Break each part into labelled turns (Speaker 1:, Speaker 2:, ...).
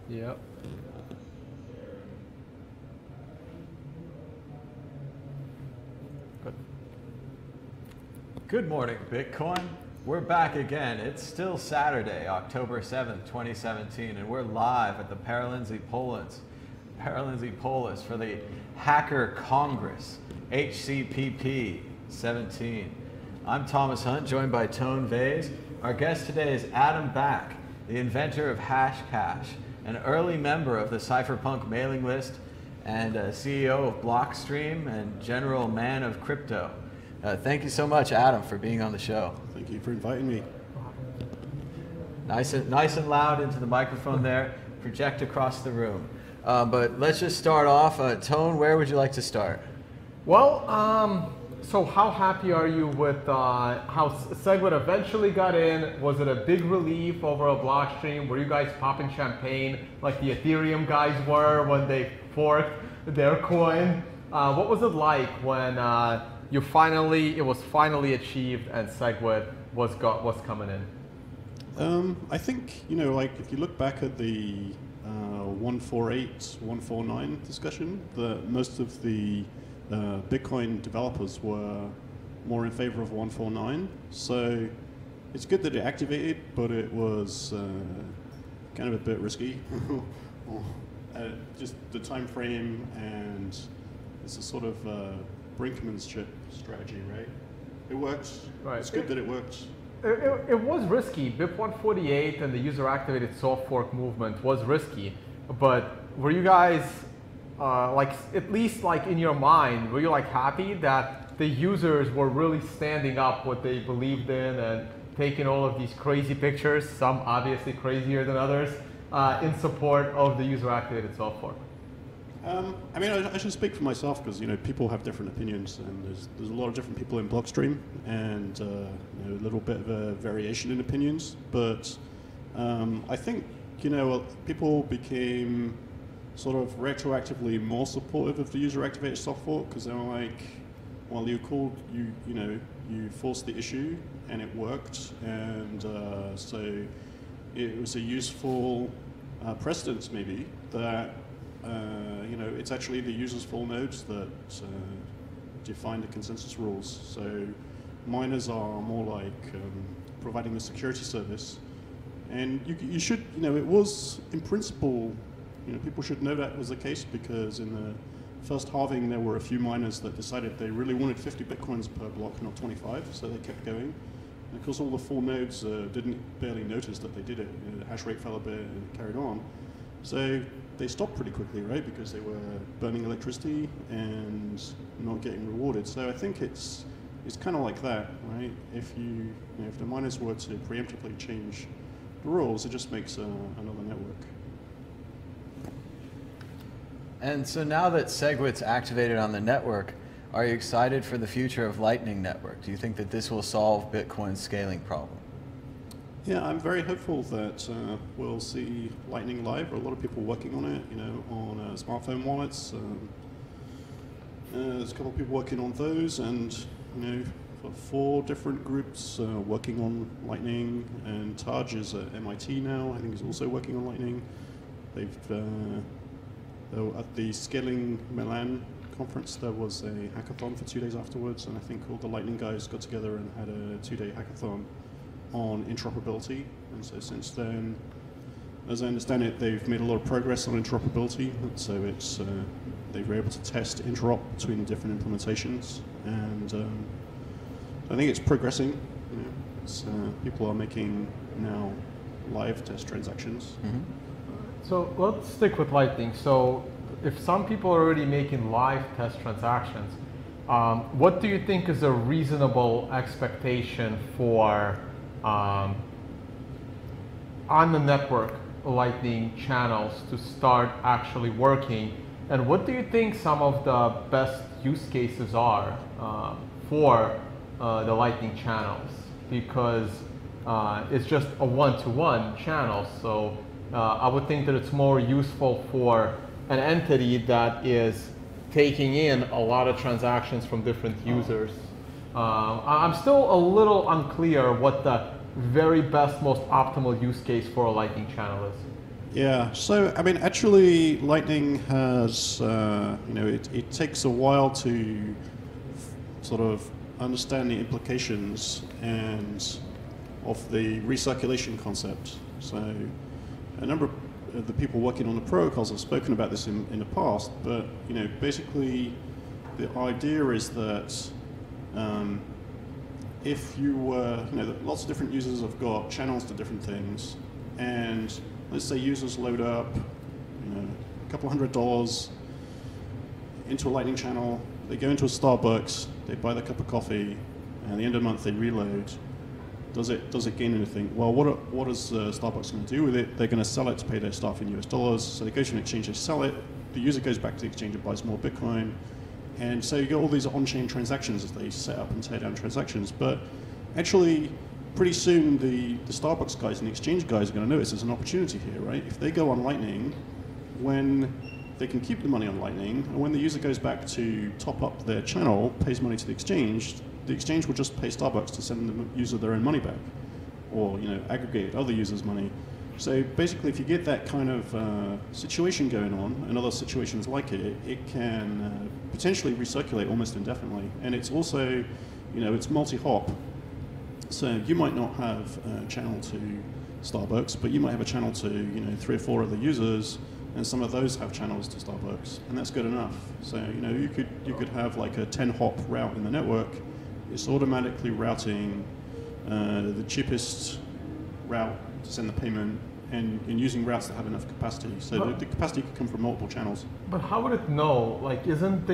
Speaker 1: Yep. Good.
Speaker 2: Good morning, Bitcoin. We're back again. It's still Saturday, October 7th, 2017, and we're live at the Paralelní Polis for the Hacker Congress, HCPP 17. I'm Thomas Hunt, joined by Tone Vase. Our guest today is Adam Back, the inventor of Hashcash, an early member of the Cypherpunk mailing list, and CEO of Blockstream and general man of crypto. Thank you so much, Adam, for being on the show.
Speaker 3: Thank you for inviting me.
Speaker 2: Nice and loud into the microphone there. Project across the room. But let's just start off. Tone, where would you like to start?
Speaker 1: Well, so how happy are you with how SegWit eventually got in? Was it a big relief over a Blockstream? Were you guys popping champagne like the Ethereum guys were when they forked their coin? What was it like when it was finally achieved and SegWit was coming in?
Speaker 3: I think, like if you look back at the 148, 149 discussion, most of the Bitcoin developers were more in favor of 149. So it's good that it activated, but it was kind of a bit risky. Just the time frame, and it's a sort of brinkmanship strategy, right? It worked. Right. It's good that it worked.
Speaker 1: It was risky. BIP 148 and the user-activated soft fork movement was risky, but were you guys at least in your mind, were you happy that the users were really standing up what they believed in and taking all of these crazy pictures, some obviously crazier than others, in support of the user-activated soft fork?
Speaker 3: I mean, I should speak for myself because people have different opinions, and there's a lot of different people in Blockstream, and a little bit of a variation in opinions. But I think people became sort of retroactively more supportive of the user-activated soft fork because they were like, well, you forced the issue and it worked, and so it was a useful precedence maybe that. It's actually the users' full nodes that define the consensus rules. So miners are more like providing the security service. And you should, it was in principle, people should know that was the case because in the first halving there were a few miners that decided they really wanted 50 Bitcoins per block, not 25, so they kept going. And of course all the full nodes barely notice that they did it. The hash rate fell a bit and it carried on. So they stopped pretty quickly, right? Because they were burning electricity and not getting rewarded. So I think it's kind of like that, right? If if the miners were to preemptively change the rules, it just makes another network.
Speaker 2: And so now that SegWit's activated on the network, are you excited for the future of Lightning Network? Do you think that this will solve Bitcoin's scaling problem?
Speaker 3: Yeah, I'm very hopeful that we'll see Lightning live. There are a lot of people working on it, on smartphone wallets. There's a couple of people working on those, and 4 different groups working on Lightning. And Taj is at MIT now. I think he's also working on Lightning. They've at the Scaling Milan conference, there was a hackathon for 2 days afterwards, and I think all the Lightning guys got together and had a 2-day hackathon on interoperability. And so since then, as I understand it, they've made a lot of progress on interoperability. And so it's they were able to test interop between different implementations, and I think it's progressing. People are making now live test transactions.
Speaker 1: Mm-hmm. So let's stick with Lightning. So if some people are already making live test transactions, what do you think is a reasonable expectation for on the network Lightning channels to start actually working? And what do you think some of the best use cases are for the Lightning channels? Because it's just a one-to-one channel, so I would think that it's more useful for an entity that is taking in a lot of transactions from different users. I'm still a little unclear what the very best, most optimal use case for a Lightning channel is.
Speaker 3: Yeah, so I mean, actually, Lightning has, it takes a while to sort of understand the implications and of the recirculation concept. So a number of the people working on the protocols have spoken about this in the past, but basically the idea is that if you lots of different users have got channels to different things, and let's say users load up a couple $100 into a Lightning channel, they go into a Starbucks, they buy their cup of coffee, and at the end of the month they reload. Does it gain anything? Well, what is Starbucks going to do with it? They're going to sell it to pay their staff in US dollars. So they go to an exchange, they sell it. The user goes back to the exchange and buys more Bitcoin. And so you get all these on-chain transactions as they set up and tear down transactions. But actually, pretty soon the Starbucks guys and the exchange guys are going to notice there's an opportunity here, right? If they go on Lightning, when they can keep the money on Lightning, and when the user goes back to top up their channel, pays money to the exchange will just pay Starbucks to send the user their own money back, or aggregate other users' money. So basically, if you get that kind of situation going on, and other situations like it, it can potentially recirculate almost indefinitely. And it's also, it's multi-hop. So you might not have a channel to Starbucks, but you might have a channel to 3 or 4 other users, and some of those have channels to Starbucks, and that's good enough. So you could have like a 10-hop route in the network. It's automatically routing the cheapest route to send the payment, and using routes that have enough capacity. So the capacity could come from multiple channels.
Speaker 1: But how would it know? Like, isn't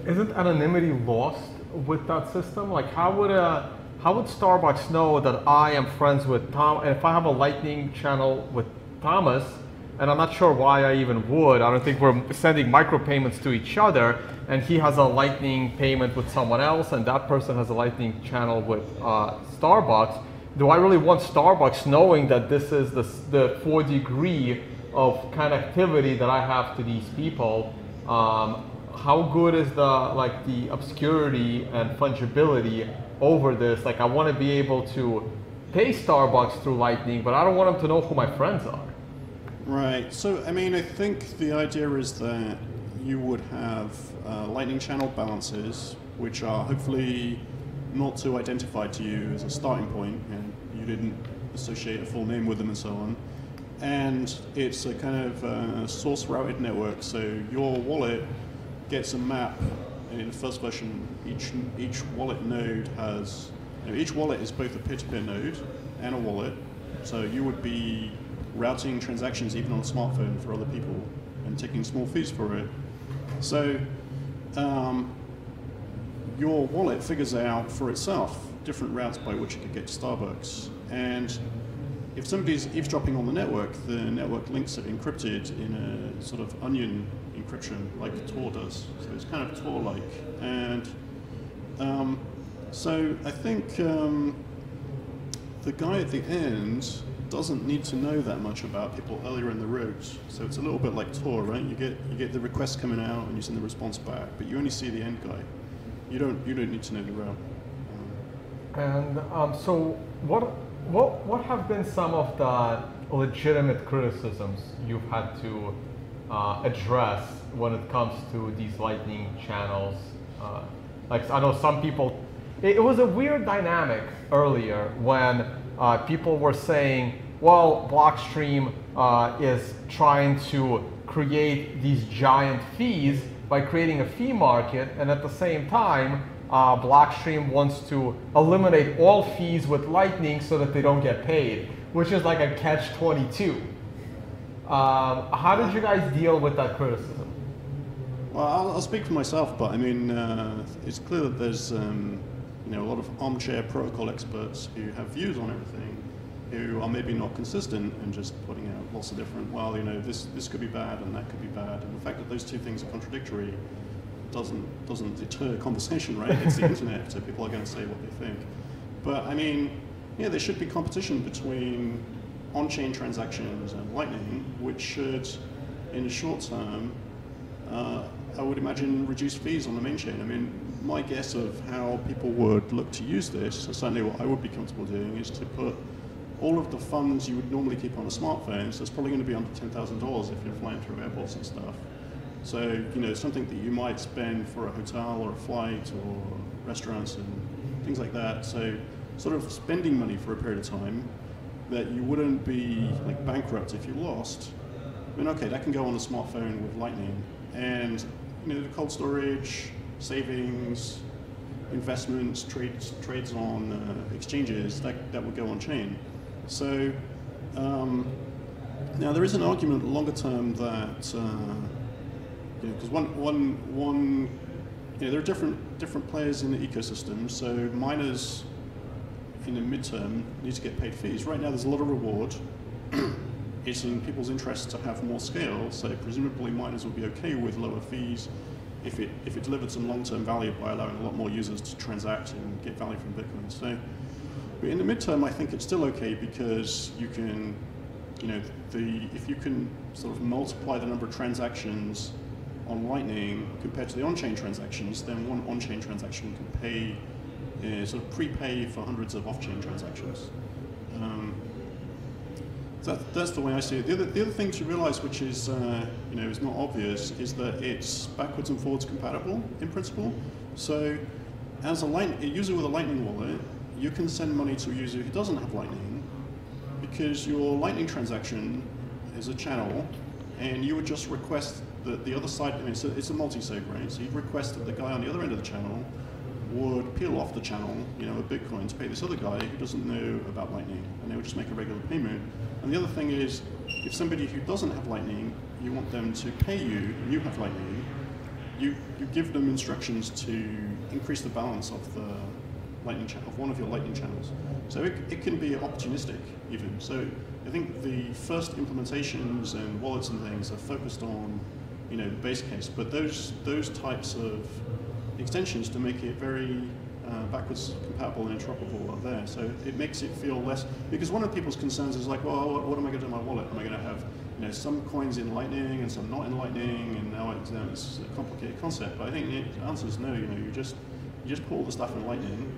Speaker 1: anonymity lost with that system? Like, how would Starbucks know that I am friends with Tom? And if I have a Lightning channel with Thomas, and I'm not sure why I even would. I don't think we're sending micropayments to each other, and he has a Lightning payment with someone else, and that person has a Lightning channel with Starbucks. Do I really want Starbucks knowing that this is the 4th degree of connectivity that I have to these people? How good is the obscurity and fungibility over this? Like, I want to be able to pay Starbucks through Lightning, but I don't want them to know who my friends are.
Speaker 3: Right. So, I mean, I think the idea is that you would have Lightning channel balances, which are hopefully not too identified to you as a starting point, and you didn't associate a full name with them and so on. And it's a kind of source routed network. So your wallet gets a map, and in the first version, each wallet node has, each wallet is both a peer-to-peer node and a wallet. So you would be routing transactions even on a smartphone for other people and taking small fees for it. So your wallet figures out for itself different routes by which it could get to Starbucks. And if somebody's eavesdropping on the network links are encrypted in a sort of onion encryption like Tor does. So it's kind of Tor-like. And so I think the guy at the end doesn't need to know that much about people earlier in the route. So it's a little bit like Tor, right? You get the request coming out and you send the response back, but you only see the end guy. You don't need to know the route.
Speaker 1: And so what have been some of the legitimate criticisms you've had to address when it comes to these Lightning channels? Like, I know some people, it was a weird dynamic earlier when people were saying, well, Blockstream is trying to create these giant fees by creating a fee market, and at the same time, Blockstream wants to eliminate all fees with Lightning so that they don't get paid, which is like a catch-22. How did you guys deal with that criticism?
Speaker 3: Well, I'll speak for myself, but I mean, it's clear that there's a lot of armchair protocol experts who have views on everything, who are maybe not consistent and just putting out lots of different, well, this could be bad and that could be bad, and the fact that those two things are contradictory doesn't deter conversation, right? It's the internet, so people are going to say what they think. But I mean, yeah, there should be competition between on-chain transactions and Lightning, which should, in the short term, I would imagine reduce fees on the main chain. I mean, my guess of how people would look to use this, or certainly what I would be comfortable doing, is to put all of the funds you would normally keep on a smartphone, so it's probably going to be under $10,000 if you're flying through airports and stuff. So, you know, something that you might spend for a hotel or a flight or restaurants and things like that. So, sort of spending money for a period of time that you wouldn't be like bankrupt if you lost. I mean, okay, that can go on a smartphone with Lightning, and you know, the cold storage, savings, investments, trades on exchanges, that would go on chain. So now there is an argument longer term that you know, because one you know, there are different players in the ecosystem. So miners in the midterm need to get paid fees. Right now, there's a lot of reward. It's in people's interest to have more scale, so presumably miners will be okay with lower fees if it delivered some long-term value by allowing a lot more users to transact and get value from Bitcoin. So, but in the midterm, I think it's still okay because you can, you know, if you can sort of multiply the number of transactions on Lightning compared to the on-chain transactions, then one on-chain transaction can pay, sort of prepay for hundreds of off-chain transactions. That's the way I see it. The other thing to realize, which is you know, is not obvious, is that it's backwards and forwards compatible in principle. So, as a user with a Lightning wallet, you can send money to a user who doesn't have Lightning, because your Lightning transaction is a channel, and you would just request that the other side. I mean, it's a multi-sig, right? So you'd request that the guy on the other end of the channel would peel off the channel, you know, a Bitcoin to pay this other guy who doesn't know about Lightning, and they would just make a regular payment. And the other thing is, if somebody who doesn't have Lightning, you want them to pay you, and you have Lightning, you give them instructions to increase the balance of the Lightning channel, of one of your Lightning channels. So it can be opportunistic even. So I think the first implementations and wallets and things are focused on, you know, the base case, but those types of extensions to make it very backwards compatible and interoperable are there. So it makes it feel less, because one of people's concerns is like, well, what am I going to do in my wallet? Am I going to have, you know, some coins in Lightning and some not in Lightning, and now it's a complicated concept. But I think the answer is no. You know, you just put all the stuff in Lightning,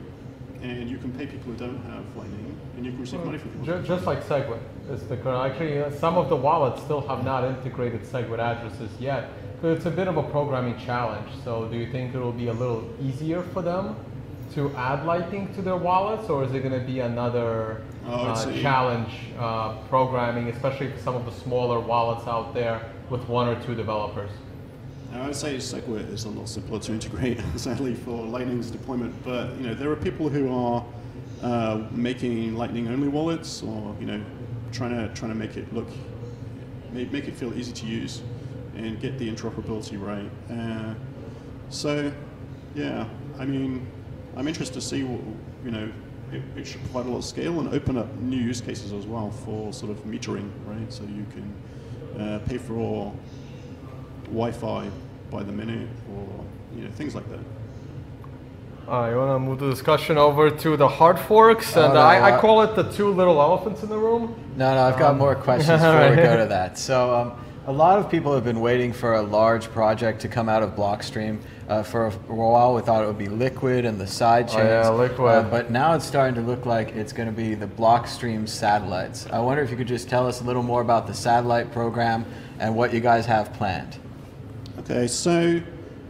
Speaker 3: and you can pay people who don't have Lightning, and you can receive money from people.
Speaker 1: Just like SegWit is the current. Actually, some of the wallets still have not integrated SegWit addresses yet. So it's a bit of a programming challenge. So do you think it will be a little easier for them to add Lightning to their wallets, or is it going to be another challenge programming, especially for some of the smaller wallets out there with one or two developers?
Speaker 3: I would say SegWit is a lot simpler to integrate, sadly, for Lightning's deployment. But you know, there are people who are making Lightning-only wallets, or you know, trying to make it look, make it feel easy to use, and get the interoperability right. So, yeah, I mean, I'm interested to see what, you know, it should provide a lot of scale and open up new use cases as well for sort of metering, right? So you can pay for Wi-Fi by the minute, or you know, things like that.
Speaker 1: You want to move the discussion over to the hard forks, and I call it the two little elephants in the room.
Speaker 2: No, I've got more questions before we go to that. So a lot of people have been waiting for a large project to come out of Blockstream. For a while we thought it would be Liquid and the side chains.
Speaker 1: Oh, yeah, Liquid.
Speaker 2: But now it's starting to look like it's going to be the Blockstream satellites. I wonder if you could just tell us a little more about the satellite program and what you guys have planned.
Speaker 3: Okay, so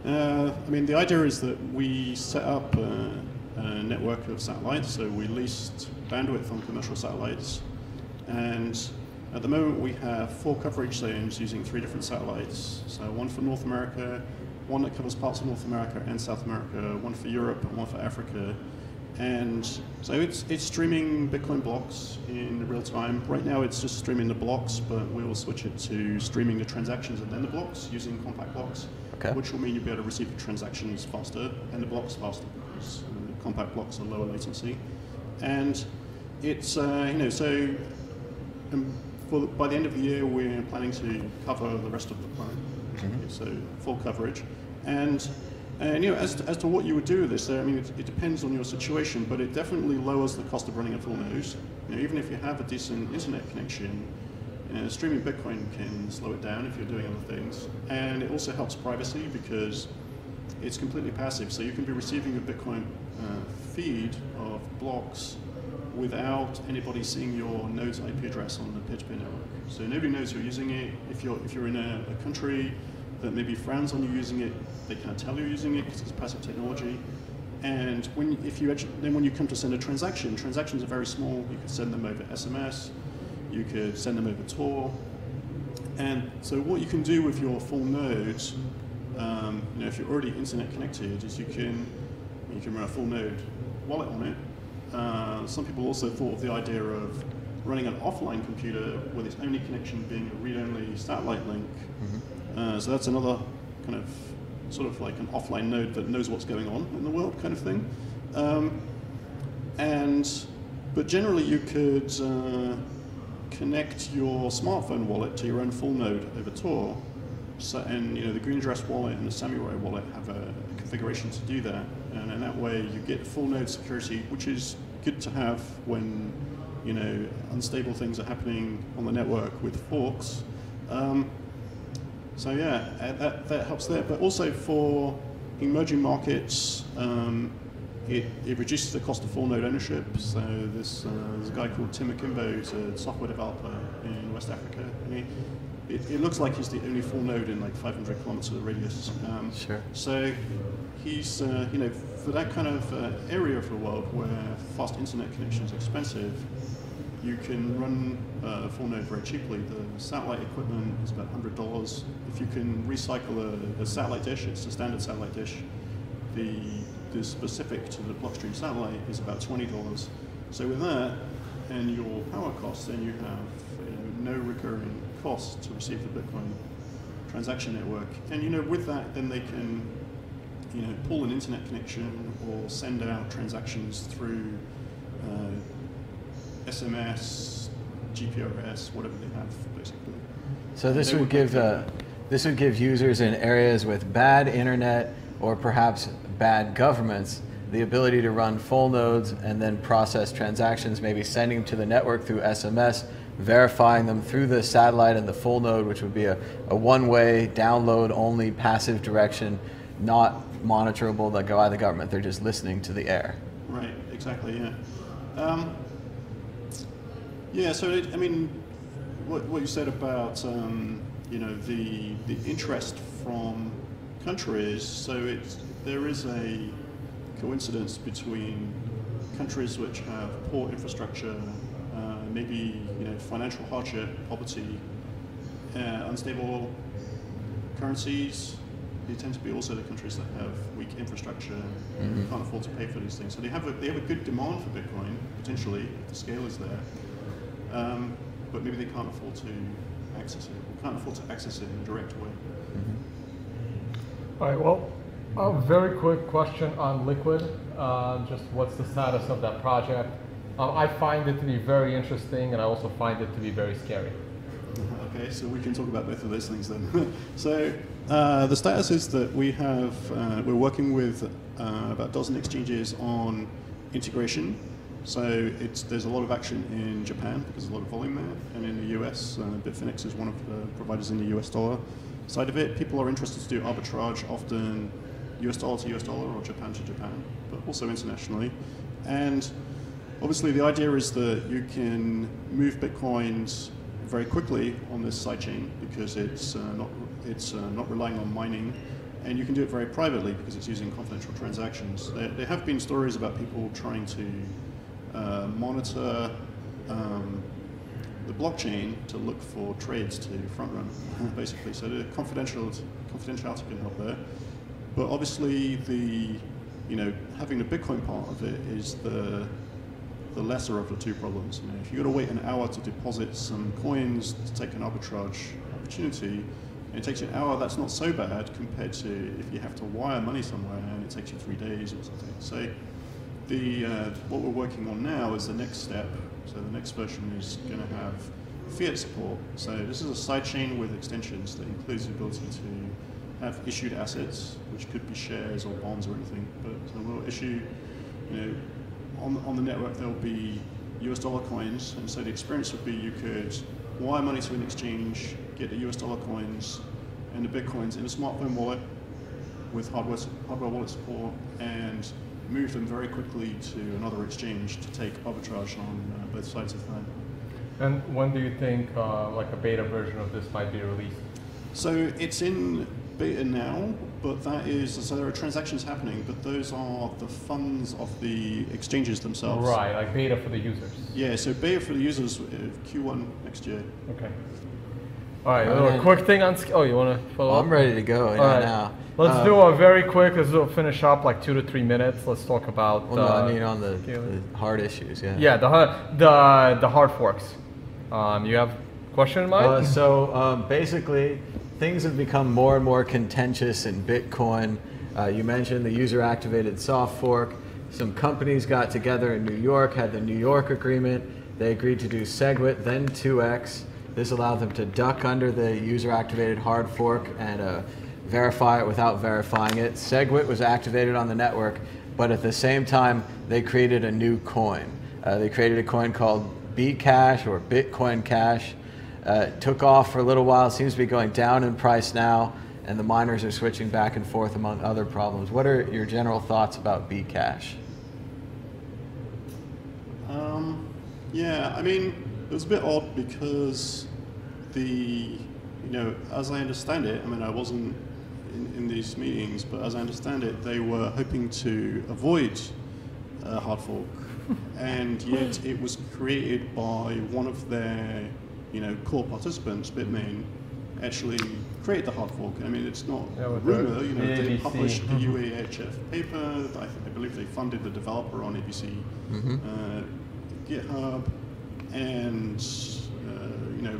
Speaker 3: I mean, the idea is that we set up a network of satellites, so we leased bandwidth on commercial satellites, and at the moment we have 4 coverage zones using 3 different satellites. So one for North America, one that covers parts of North America and South America, one for Europe and one for Africa. And so it's streaming Bitcoin blocks in real time. Right now it's just streaming the blocks, but we will switch it to streaming the transactions and then the blocks using compact blocks, which will mean you'll be able to receive the transactions faster and the blocks faster, because compact blocks are lower latency. And it's, you know, so by the end of the year we're planning to cover the rest of the planet. Okay, so full coverage. And you know, as to what you would do with this, I mean, it depends on your situation, but it definitely lowers the cost of running a full node. You know, even if you have a decent internet connection, streaming Bitcoin can slow it down if you're doing other things. And it also helps privacy because it's completely passive. So you can be receiving a Bitcoin feed of blocks without anybody seeing your node's IP address on the peer-to-peer network. So nobody knows you're using it. If you're in a country that maybe frowns on you using it, they can't tell you're using it because it's passive technology. And when you come to send a transaction, transactions are very small. You could send them over SMS, you could send them over Tor. And so what you can do with your full node, if you're already internet connected, is you can run a full node wallet on it. Some people also thought of the idea of running an offline computer with its only connection being a read-only satellite link. Mm-hmm. So that's another kind of sort of like an offline node that knows what's going on in the world kind of thing. But generally you could connect your smartphone wallet to your own full node over Tor. So, and the Green Dress wallet and the Samurai wallet have a configuration to do that. And in that way you get full node security, which is good to have when unstable things are happening on the network with forks. So yeah, that helps there. But also for emerging markets, it reduces the cost of full node ownership. So there's a guy called Tim Akimbo, who's a software developer in West Africa. And it looks like he's the only full node in like 500 kilometers of radius.
Speaker 2: Sure.
Speaker 3: So he's, for that kind of area of the world where fast internet connection is expensive, you can run a full node very cheaply. The satellite equipment is about $100. If you can recycle a satellite dish, it's a standard satellite dish. The specific to the Blockstream satellite is about $20. So with that and your power costs, then you have no recurring costs to receive the Bitcoin transaction network. And with that, then they can pull an internet connection or send out transactions through SMS, GPRS, whatever they have, basically.
Speaker 2: So this would give users in areas with bad internet or perhaps bad governments the ability to run full nodes and then process transactions, maybe sending them to the network through SMS, verifying them through the satellite and the full node, which would be a one-way, download-only, passive direction, not monitorable by the government. They're just listening to the air.
Speaker 3: Right, exactly, yeah. Yeah, so what you said about the interest from countries. So there is a coincidence between countries which have poor infrastructure, maybe financial hardship, poverty, unstable currencies. They tend to be also the countries that have weak infrastructure and can't afford to pay for these things. So they have a good demand for Bitcoin potentially if the scale is there. But maybe they can't afford to access it, or can't afford to access it in a direct way.
Speaker 1: All right, well, a very quick question on Liquid. Just what's the status of that project? I find it to be very interesting, and I also find it to be very scary.
Speaker 3: Okay, so we can talk about both of those things then. So the status is that we're working with about a dozen exchanges on integration. So there's a lot of action in Japan because there's a lot of volume there, and in the US, Bitfinex is one of the providers in the US dollar side of it. People are interested to do arbitrage, often US dollar to US dollar or Japan to Japan, but also internationally. And obviously the idea is that you can move Bitcoins very quickly on this sidechain because it's not relying on mining, and you can do it very privately because it's using confidential transactions. There have been stories about people trying to monitor the blockchain to look for trades to front run, basically. So the confidentiality can help there. But obviously having the Bitcoin part of it is the lesser of the two problems. If you've got to wait an hour to deposit some coins to take an arbitrage opportunity, and it takes you an hour, that's not so bad compared to if you have to wire money somewhere and it takes you 3 days or something. So what we're working on now is the next step. So the next version is going to have fiat support. So this is a sidechain with extensions that includes the ability to have issued assets, which could be shares or bonds or anything. But we'll issue, on the network there'll be US dollar coins, and so the experience would be you could wire money to an exchange, get the US dollar coins and the Bitcoins in a smartphone wallet with hardware wallet support, and move them very quickly to another exchange to take arbitrage on both sides of that.
Speaker 1: And when do you think like a beta version of this might be released?
Speaker 3: So it's in beta now, but so there are transactions happening, but those are the funds of the exchanges themselves.
Speaker 1: Right, like beta for the users.
Speaker 3: Yeah, so beta for the users Q1 next year.
Speaker 1: Okay. All right, a little quick thing on. Oh, you want to follow up?
Speaker 2: I'm ready to go now.
Speaker 1: Let's do a very quick. Let's finish up like 2 to 3 minutes. Let's talk about.
Speaker 2: Well, no, I mean on the hard issues. Yeah.
Speaker 1: Yeah, the hard forks. You have a question in mind?
Speaker 2: Basically, things have become more and more contentious in Bitcoin. You mentioned the user-activated soft fork. Some companies got together in New York, had the New York agreement. They agreed to do SegWit, then 2x. This allowed them to duck under the user-activated hard fork and verify it without verifying it. SegWit was activated on the network, but at the same time, they created a new coin. They created a coin called Bcash or Bitcoin Cash. Took off for a little while, seems to be going down in price now, and the miners are switching back and forth among other problems. What are your general thoughts about Bcash?
Speaker 3: Yeah, I mean, it was a bit odd because as I understand it, I mean, I wasn't in these meetings, but as I understand it, they were hoping to avoid a hard fork, and yet it was created by one of their core participants, Bitmain, actually created the hard fork. I mean, it's not a rumor. They published the UAHF paper. I believe they funded the developer on ABC GitHub, and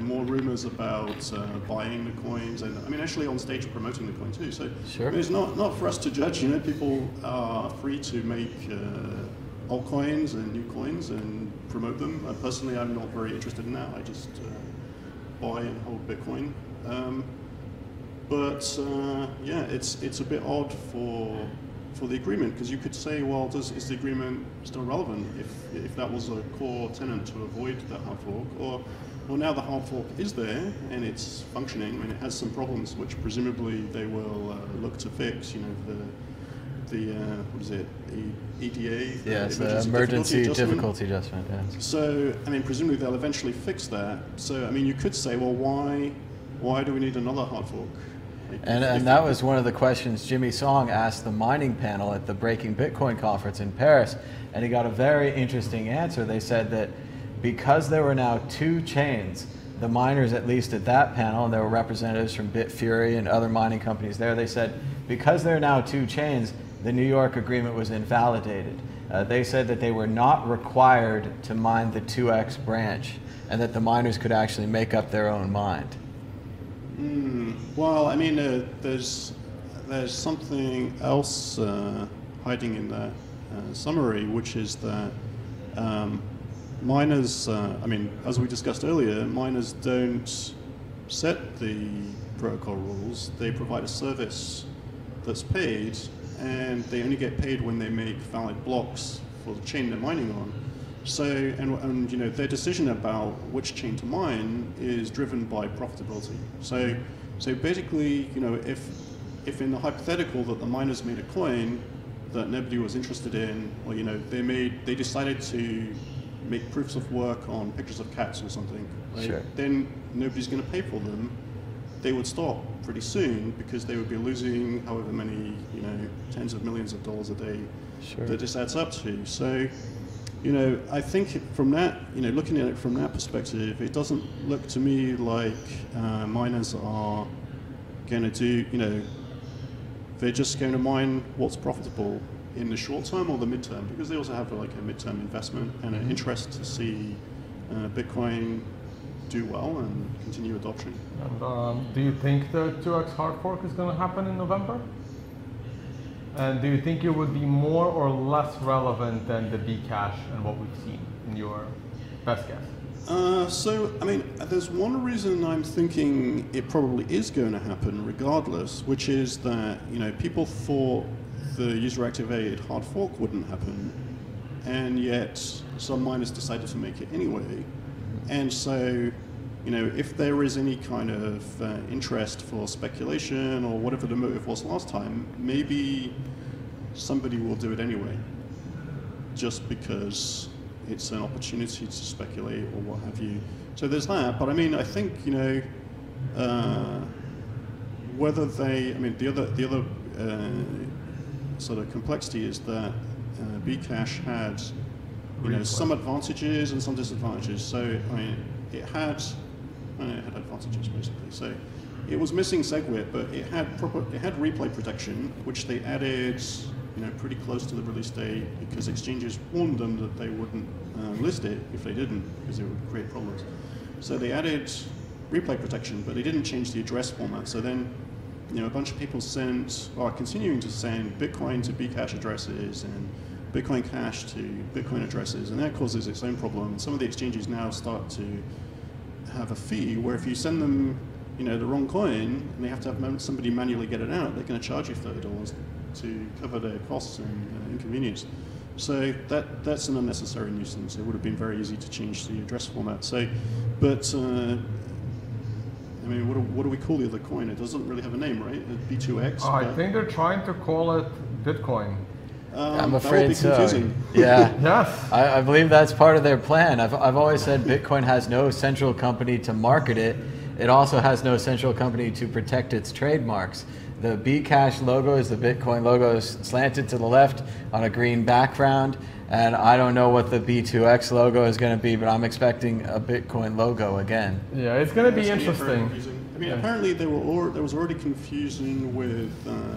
Speaker 3: more rumors about buying the coins, and I mean, actually on stage promoting the coin too. So
Speaker 2: sure.
Speaker 3: It's not for us to judge. People are free to make altcoins and new coins and promote them. Personally, I'm not very interested in that. I just buy and hold Bitcoin. Yeah, it's a bit odd for the agreement, because you could say, well, is the agreement still relevant if that was a core tenet to avoid that hard fork? Or well, now the hard fork is there and it's functioning, and it has some problems which presumably they will look to fix. What is it? The EDA?
Speaker 2: Yes, the emergency difficulty adjustment. Yeah.
Speaker 3: So, I mean, presumably they'll eventually fix that. So, I mean, you could say, well, why do we need another hard fork?
Speaker 2: And that was one of the questions Jimmy Song asked the mining panel at the Breaking Bitcoin conference in Paris, and he got a very interesting answer. They said that because there were now 2 chains, the miners, at least at that panel, and there were representatives from Bitfury and other mining companies there, they said because there are now 2 chains, the New York agreement was invalidated. They said that they were not required to mine the 2x branch, and that the miners could actually make up their own mind.
Speaker 3: Well, I mean, there's something else hiding in that summary, which is that miners, I mean, as we discussed earlier, miners don't set the protocol rules. They provide a service that's paid, and they only get paid when they make valid blocks for the chain they're mining on. So, and their decision about which chain to mine is driven by profitability. So basically, if in the hypothetical that the miners made a coin that nobody was interested in, or they decided to make proofs of work on pictures of cats or something, right?
Speaker 2: Sure.
Speaker 3: Then nobody's going to pay for them. They would stop pretty soon because they would be losing however many tens of millions of dollars a day that this adds up to. So. I think from that, looking at it from that perspective, it doesn't look to me like miners are going to do, they're just going to mine what's profitable in the short term or the midterm, because they also have like a midterm investment and an interest to see Bitcoin do well and continue adoption.
Speaker 1: And, do you think the 2x hard fork is going to happen in November? And do you think it would be more or less relevant than the Bcash and what we've seen, in your best guess?
Speaker 3: So, I mean, there's one reason I'm thinking it probably is going to happen regardless, which is that, people thought the user-activated hard fork wouldn't happen, and yet some miners decided to make it anyway. And so, if there is any kind of interest for speculation or whatever the motive was last time, maybe somebody will do it anyway. just because it's an opportunity to speculate or what have you. So there's that. But I mean, I think, you know, whether they, I mean, the other sort of complexity is that Bcash had, you know, some advantages and some disadvantages. So I mean, it had advantages basically. So it was missing SegWit, but it had replay protection, which they added, you know, pretty close to the release date because exchanges warned them that they wouldn't list it if they didn't, because it would create problems. So they added replay protection, but they didn't change the address format. So then, you know, a bunch of people sent, or are continuing to send Bitcoin to Bcash addresses and Bitcoin Cash to Bitcoin addresses, and that causes its own problem. Some of the exchanges now start to have a fee where if you send them, you know, the wrong coin and they have to have somebody manually get it out, they're going to charge you $30 to cover their costs and inconvenience. So that's an unnecessary nuisance. It would have been very easy to change the address format. So, but I mean, what do we call the other coin? It doesn't really have a name, right? B2X.
Speaker 1: Oh, I think they're trying to call it Bitcoin.
Speaker 2: I'm afraid so.
Speaker 1: Yeah.
Speaker 2: Yes. I believe that's part of their plan. I've always said Bitcoin has no central company to market it. It also has no central company to protect its trademarks. The Bcash logo is the Bitcoin logo, slanted to the left on a green background. And I don't know what the B2X logo is going to be, but I'm expecting a Bitcoin logo again.
Speaker 1: Yeah, it's going to be interesting.
Speaker 3: I mean, apparently there was already confusion with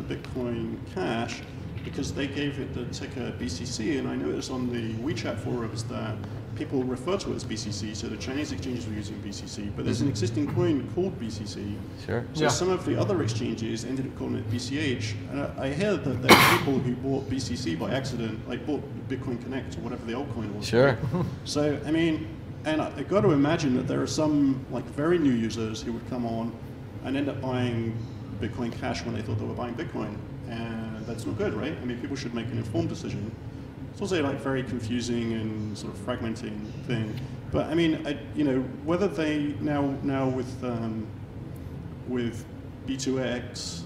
Speaker 3: Bitcoin Cash because they gave it the ticker BCC, and I noticed on the WeChat forums that people refer to it as BCC, so the Chinese exchanges were using BCC, but there's an existing coin called BCC.
Speaker 2: Sure.
Speaker 3: So some of the other exchanges ended up calling it BCH, and I hear that there are people who bought BCC by accident, like bought Bitcoin Connect or whatever the old coin was.
Speaker 2: Sure.
Speaker 3: So, I mean, and I got to imagine that there are some like very new users who would come on and end up buying Bitcoin Cash when they thought they were buying Bitcoin, and that's not good, right? I mean, people should make an informed decision. It's also like very confusing and sort of fragmenting thing. But I mean, you know, whether they now with B2X,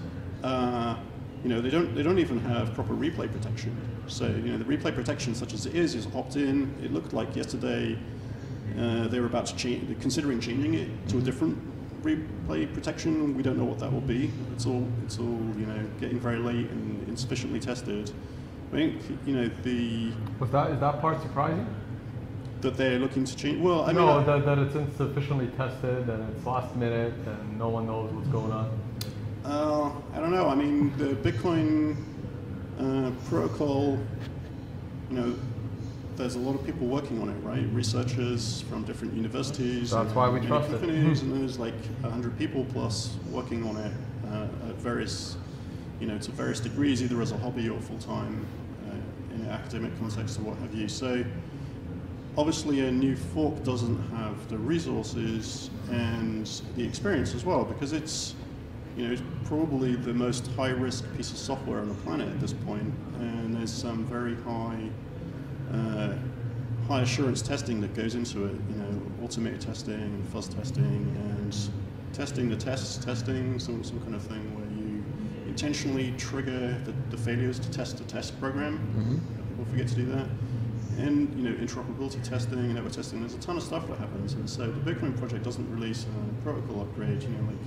Speaker 3: you know, they don't even have proper replay protection. So you know, the replay protection, such as it is opt-in. It looked like yesterday they were about to change, considering changing it to a different replay protection. We don't know what that will be. It's all you know, getting very late and insufficiently tested. I think, you know,
Speaker 1: is that part surprising?
Speaker 3: That they're looking to change? Well, I mean...
Speaker 1: No, that it's insufficiently tested and it's last minute and no one knows what's going on.
Speaker 3: I don't know. I mean, the Bitcoin protocol, you know, there's a lot of people working on it, right? Researchers from different universities.
Speaker 1: That's why we trust it.
Speaker 3: And there's like 100 people plus working on it at various, you know, to various degrees, either as a hobby or full-time in an academic context or what have you. So obviously a new fork doesn't have the resources and the experience as well, because it's, you know, it's probably the most high-risk piece of software on the planet at this point, and there's some very high assurance testing that goes into it, you know, automated testing and fuzz testing and testing the tests, testing some kind of thing where you intentionally trigger the failures to test the test program. People forget to do that. And, you know, interoperability testing, network testing, there's a ton of stuff that happens. And so the Bitcoin project doesn't release a protocol upgrade, you know, like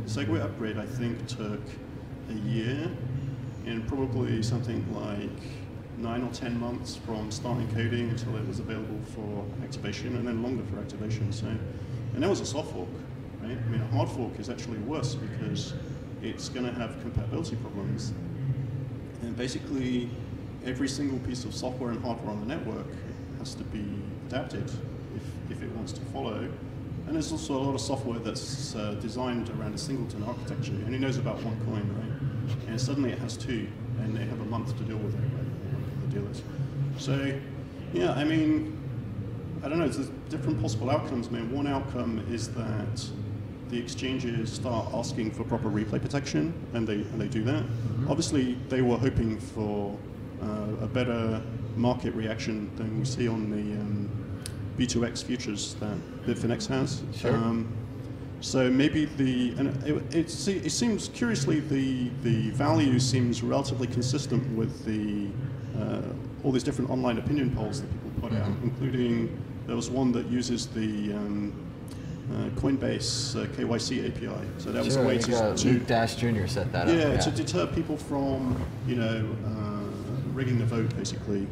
Speaker 3: the SegWit upgrade I think took a year and probably something like 9 or 10 months from starting coding until it was available for activation, and then longer for activation. So, and that was a soft fork, right? I mean, a hard fork is actually worse because it's going to have compatibility problems. And basically, every single piece of software and hardware on the network has to be adapted if it wants to follow. And there's also a lot of software that's designed around a singleton architecture. It only knows about one coin, right? And suddenly it has two, and they have a month to deal with it, right? Dealers. So, yeah, I mean, I don't know, there's different possible outcomes. I mean, one outcome is that the exchanges start asking for proper replay protection, and they do that. Obviously, they were hoping for a better market reaction than we see on the B2X futures that Bitfinex has.
Speaker 2: Sure.
Speaker 3: So maybe it seems, curiously, the value seems relatively consistent with the all these different online opinion polls that people put out, including there was one that uses the Coinbase KYC API. So that was a way to
Speaker 2: Luke Dash Jr. set that up.
Speaker 3: Yeah, to deter people from, rigging the vote, basically.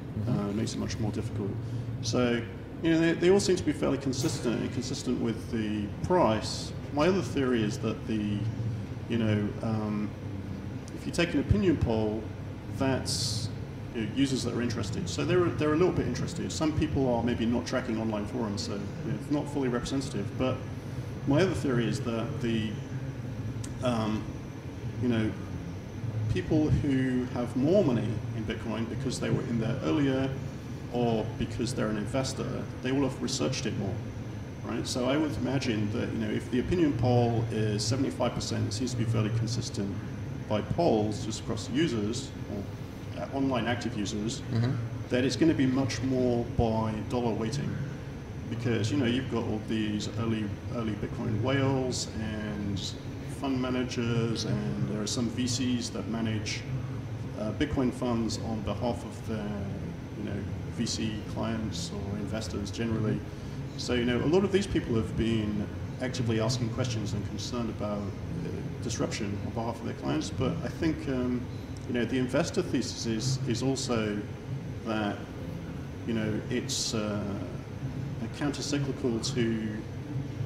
Speaker 3: Makes it much more difficult. So, they all seem to be fairly consistent with the price. My other theory is that if you take an opinion poll, that's users that are interested. So they're a little bit interested. Some people are maybe not tracking online forums, so it's not fully representative. But my other theory is that the people who have more money in Bitcoin because they were in there earlier or because they're an investor, they will have researched it more, right? So I would imagine that if the opinion poll is 75%, it seems to be fairly consistent by polls just across users or online active users, that it's going to be much more by dollar weighting, because you've got all these early Bitcoin whales and fund managers, and there are some VCs that manage Bitcoin funds on behalf of their VC clients or investors generally. So a lot of these people have been actively asking questions and concerned about disruption on behalf of their clients. But I think the investor thesis is also that it's counter-cyclical to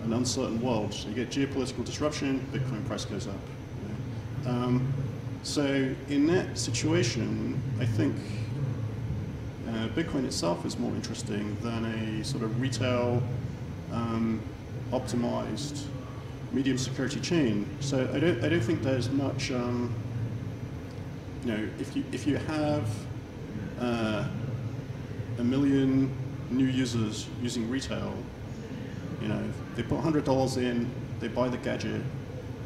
Speaker 3: an uncertain world. So you get geopolitical disruption, Bitcoin price goes up. So in that situation, I think Bitcoin itself is more interesting than a sort of retail optimized medium security chain. So I don't think there's much if you have 1 million new users using retail, they put $100 in, they buy the gadget,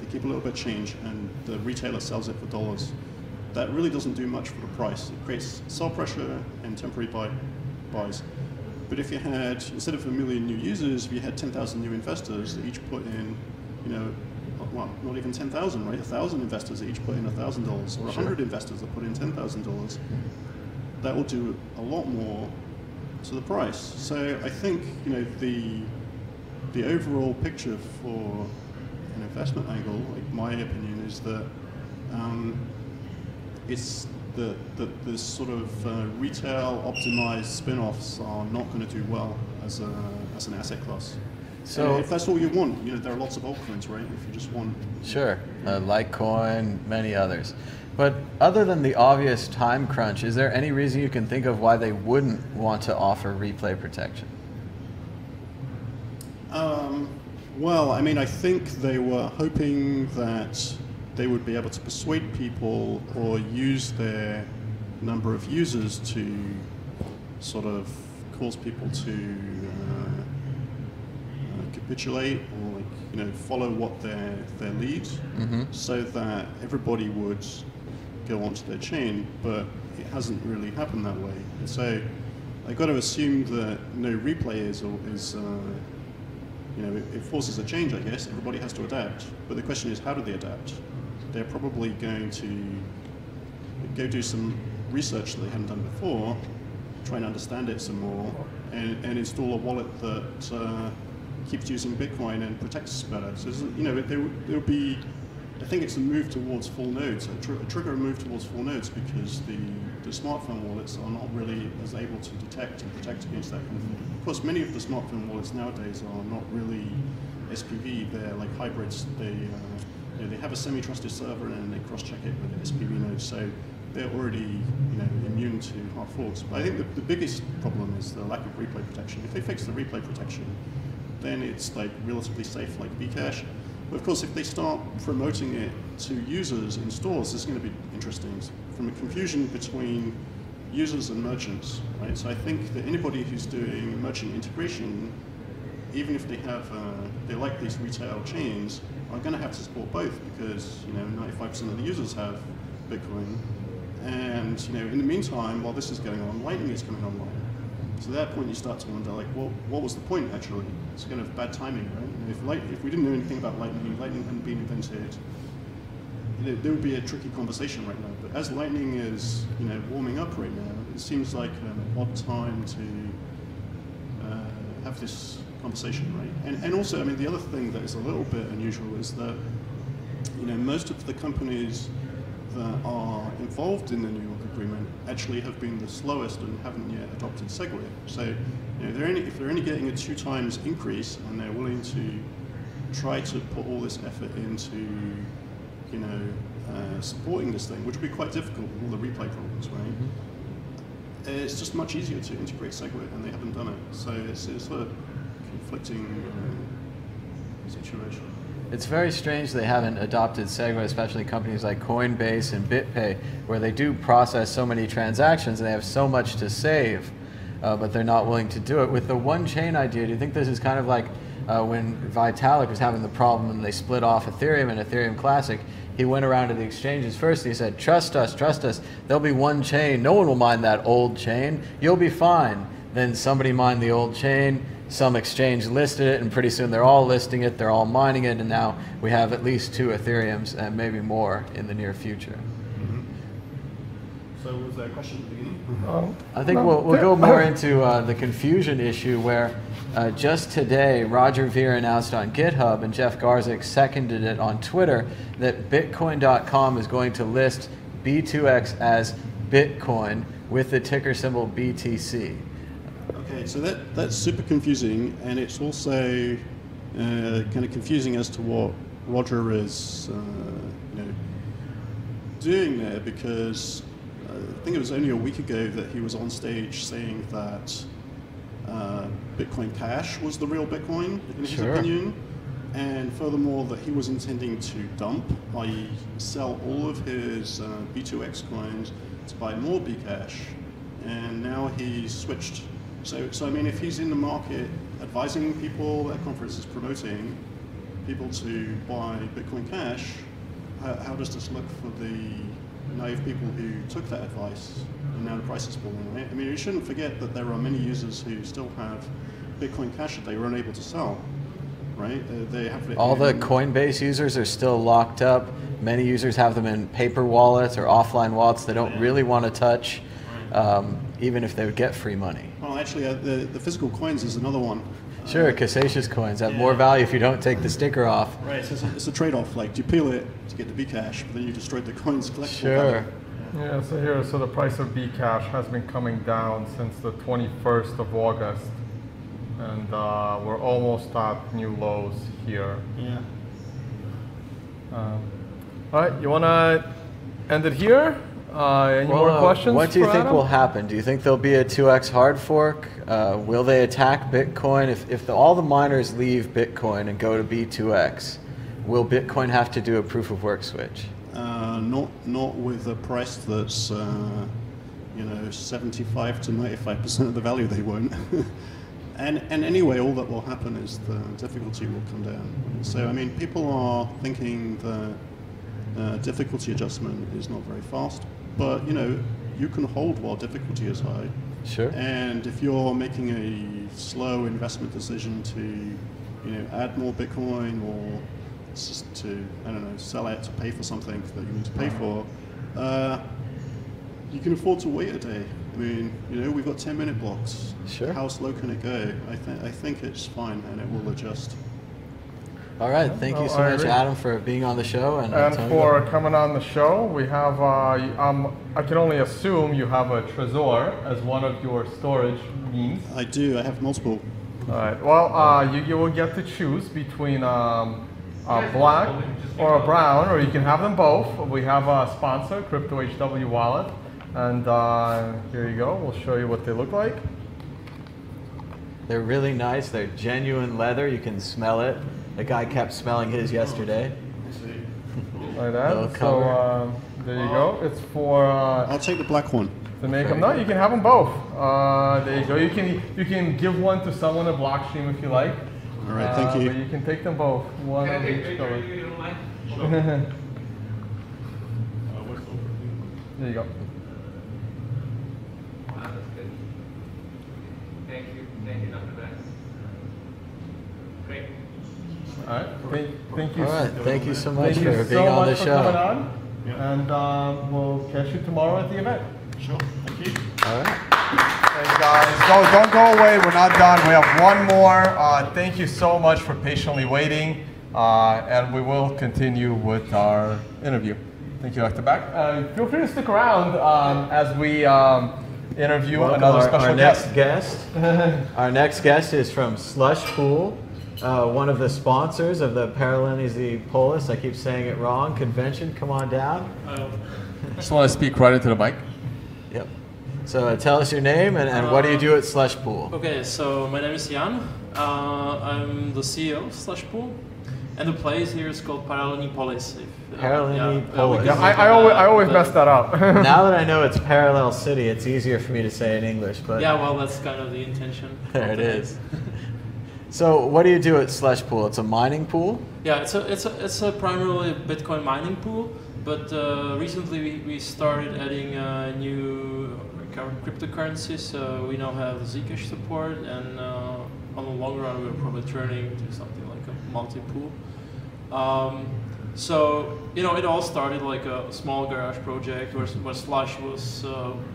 Speaker 3: they keep a little bit of change, and the retailer sells it for dollars. That really doesn't do much for the price. It creates sell pressure and temporary buys. But if you had, instead of 1 million new users, if you had 10,000 new investors that each put in, well, not even 10,000, right? 1,000 investors that each put in $1,000, or 100 investors that put in $10,000, that will do a lot more to the price. So I think the overall picture for an investment angle, like my opinion, is that it's the sort of retail optimized spin-offs are not going to do well as an asset class. So and if that's all you want, there are lots of altcoins, right? If you just want
Speaker 2: Litecoin, many others. But other than the obvious time crunch, is there any reason you can think of why they wouldn't want to offer replay protection?
Speaker 3: Well, I mean, I think they were hoping that they would be able to persuade people or use their number of users to sort of cause people to capitulate or follow what their lead, so that everybody would go onto their chain. But it hasn't really happened that way. And so I've got to assume that no replay is it forces a change, I guess. Everybody has to adapt. But the question is, how do they adapt? They're probably going to go do some research that they haven't done before, try and understand it some more, and install a wallet that keeps using Bitcoin and protects better. So there'll be, I think it's a move towards full nodes, a trigger a move towards full nodes, because the smartphone wallets are not really as able to detect and protect against that kind of thing. Of course, many of the smartphone wallets nowadays are not really SPV, they're like hybrids. They have a semi-trusted server and they cross-check it with an SPV node, so they're already immune to hard forks. But I think the biggest problem is the lack of replay protection. If they fix the replay protection, then it's like relatively safe, like Bcash. But of course, if they start promoting it to users in stores, this is going to be interesting. From a confusion between users and merchants, right? So I think that anybody who's doing merchant integration, even if they have, they like these retail chains, are going to have to support both, because 95% of the users have Bitcoin, and in the meantime, while this is going on, Lightning is coming online. So at that point, you start to wonder, like, well, what was the point actually? It's kind of bad timing, right? If we didn't know anything about Lightning hadn't been invented, there would be a tricky conversation right now. But as Lightning is, warming up right now, it seems like an odd time to have this conversation, right? And also, I mean, the other thing that is a little bit unusual is that, most of the companies that are involved in the New York Agreement actually have been the slowest and haven't yet adopted SegWit. So, if they're only getting a 2 times increase and they're willing to try to put all this effort into, supporting this thing, which would be quite difficult with all the replay problems, right? Mm-hmm. It's just much easier to integrate SegWit, and they haven't done it. So it's sort of conflicting situation.
Speaker 2: It's very strange they haven't adopted SegWit, especially companies like Coinbase and BitPay, where they do process so many transactions and they have so much to save, but they're not willing to do it. With the one-chain idea, do you think this is kind of like when Vitalik was having the problem and they split off Ethereum and Ethereum Classic? He went around to the exchanges first and he said, trust us, there'll be one chain, no one will mine that old chain, you'll be fine. Then somebody mined the old chain, some exchange listed it, and pretty soon they're all listing it, they're all mining it, and now we have at least 2 Ethereums and maybe more in the near future.
Speaker 3: Mm-hmm. So was there a question at the beginning?
Speaker 2: I think we'll go more into the confusion issue where just today Roger Ver announced on GitHub and Jeff Garzik seconded it on Twitter that Bitcoin.com is going to list B2X as Bitcoin with the ticker symbol BTC.
Speaker 3: Okay, so that's super confusing, and it's also kind of confusing as to what Roger is doing there, because I think it was only a week ago that he was on stage saying that Bitcoin Cash was the real Bitcoin, in his opinion, and furthermore that he was intending to dump, i.e. sell all of his B2X coins to buy more Bcash, and now he's switched. So I mean, if he's in the market advising people, that conference is promoting people to buy Bitcoin Cash, how does this look for the naive people who took that advice and now the price is falling, right? I mean, you shouldn't forget that there are many users who still have Bitcoin Cash that they were unable to sell, right? They have it.
Speaker 2: All the Coinbase users are still locked up. Many users have them in paper wallets or offline wallets they don't really want to touch, even if they would get free money.
Speaker 3: Well, actually, the physical coins is another one.
Speaker 2: Sure, Casacious coins have more value if you don't take the sticker off.
Speaker 3: Right, so it's a trade-off. Like, do you peel it to get the Bcash, but then you destroyed the coin's collectible
Speaker 2: Sure.
Speaker 3: value?
Speaker 1: Yeah, so the price of Bcash has been coming down since the 21st of August, and we're almost at new lows here.
Speaker 3: Yeah.
Speaker 1: All right, you want to end it here? Any more questions?
Speaker 2: What do you think
Speaker 1: Adam?
Speaker 2: will happen? Do you think there'll be a 2x hard fork? Will they attack Bitcoin? If all the miners leave Bitcoin and go to B2X, will Bitcoin have to do a proof of work switch?
Speaker 3: Not with a price that's 75 to 95% of the value. They won't. and anyway, all that will happen is the difficulty will come down. So I mean, people are thinking that difficulty adjustment is not very fast, but you can hold while difficulty is high.
Speaker 2: Sure.
Speaker 3: And if you're making a slow investment decision to add more Bitcoin or to, I don't know, sell out to pay for something that you need to pay for, you can afford to wait a day. I mean, we've got 10-minute blocks.
Speaker 2: Sure.
Speaker 3: How slow can it go? I think it's fine, and it will adjust.
Speaker 2: All right, thank you so much, Adam, for being on the show. And
Speaker 1: for coming on the show. We have, I can only assume you have a Trezor as one of your storage means.
Speaker 3: I do, I have multiple.
Speaker 1: All right, well, you will get to choose between a black or a brown, or you can have them both. We have a sponsor, Crypto HW Wallet, and here you go. We'll show you what they look like.
Speaker 2: They're really nice. They're genuine leather. You can smell it. The guy kept smelling his yesterday.
Speaker 1: Like that. So there you go. It's for.
Speaker 3: I'll take the black one.
Speaker 1: To make them. No, you can have them both. There you go. You can give one to someone at Blockstream if you like.
Speaker 3: All right, thank you.
Speaker 1: But you can take them both. One of each color. There you go.
Speaker 4: That's good. Thank you, Dr. Bass. Great.
Speaker 1: All right. Thank you.
Speaker 2: All right. Thank you so much
Speaker 1: Thank
Speaker 2: for
Speaker 1: you
Speaker 2: being
Speaker 1: so
Speaker 2: on the
Speaker 1: much for
Speaker 2: show.
Speaker 1: coming on. And we'll catch you tomorrow at the event.
Speaker 3: Sure. Thank you.
Speaker 2: All right.
Speaker 1: Hey guys, don't go away. We're not done. We have one more. Thank you so much for patiently waiting, and we will continue with our interview. Thank you, Dr. Back. Feel free to stick around as we interview another special guest.
Speaker 2: Our next guest is from Slush Pool, one of the sponsors of the Paralelní Polis. I keep saying it wrong. Convention. Come on down.
Speaker 1: Just want to speak right into the mic.
Speaker 2: Yep. So tell us your name and what do you do at Slush Pool?
Speaker 4: Okay, so my name is Jan. I'm the CEO of Slush Pool, and the place here is called Paralelní Polis.
Speaker 2: Paralelní Polis.
Speaker 1: Yeah, I always mess that up.
Speaker 2: Now that I know it's Parallel City, it's easier for me to say in English. But
Speaker 4: yeah, well, that's kind of the intention.
Speaker 2: There it is. So what do you do at Slush Pool? It's a mining pool?
Speaker 4: Yeah, it's a primarily Bitcoin mining pool, but recently we started adding new cryptocurrencies. We now have Zcash support, and on the long run we're probably turning to something like a multi-pool. So, you know, it all started like a small garage project where Slush was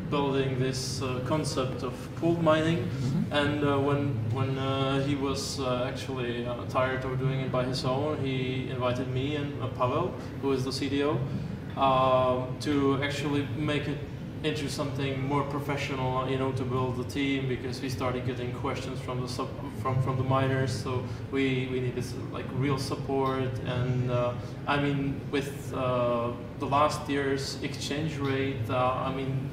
Speaker 4: building this concept of pooled mining, and when he was actually tired of doing it by his own, he invited me and Pavel, who is the CDO, to actually make it into something more professional, you know, to build the team, because we started getting questions from the miners, so we needed like real support. And I mean, with the last year's exchange rate, I mean,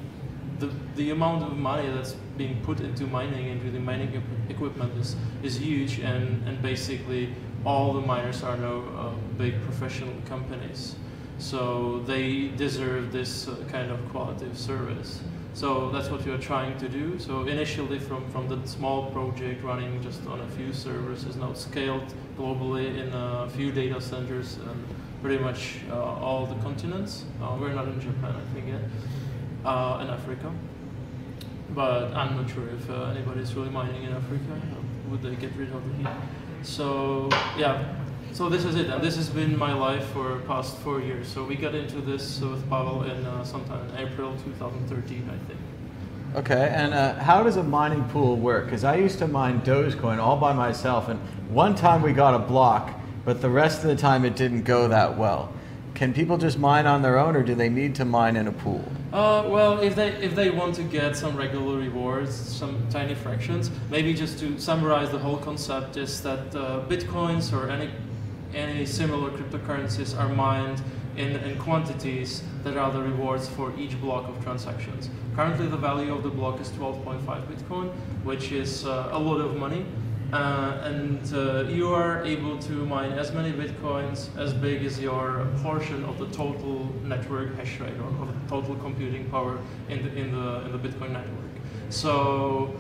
Speaker 4: the amount of money that's being put into the mining equipment is huge, and basically all the miners are now big professional companies. So they deserve this kind of quality of service. So that's what we are trying to do. So initially from the small project running just on a few servers is now scaled globally in a few data centers and pretty much all the continents. We're not in Japan, I think, yet, and Africa. But I'm not sure if anybody's really mining in Africa. Would they get rid of the heat? So yeah. So this is it, and this has been my life for the past 4 years. So we got into this with Pavel in sometime in April 2013, I think.
Speaker 2: Okay, and how does a mining pool work? Because I used to mine Dogecoin all by myself, and one time we got a block, but the rest of the time it didn't go that well. Can people just mine on their own, or do they need to mine in a pool?
Speaker 4: Well, if they want to get some regular rewards, some tiny fractions, maybe just to summarize the whole concept is that Bitcoins or any similar cryptocurrencies are mined in quantities that are the rewards for each block of transactions. Currently the value of the block is 12.5 Bitcoin, which is a lot of money. And you are able to mine as many Bitcoins as big as your portion of the total network hash rate, or of the total computing power in the Bitcoin network. So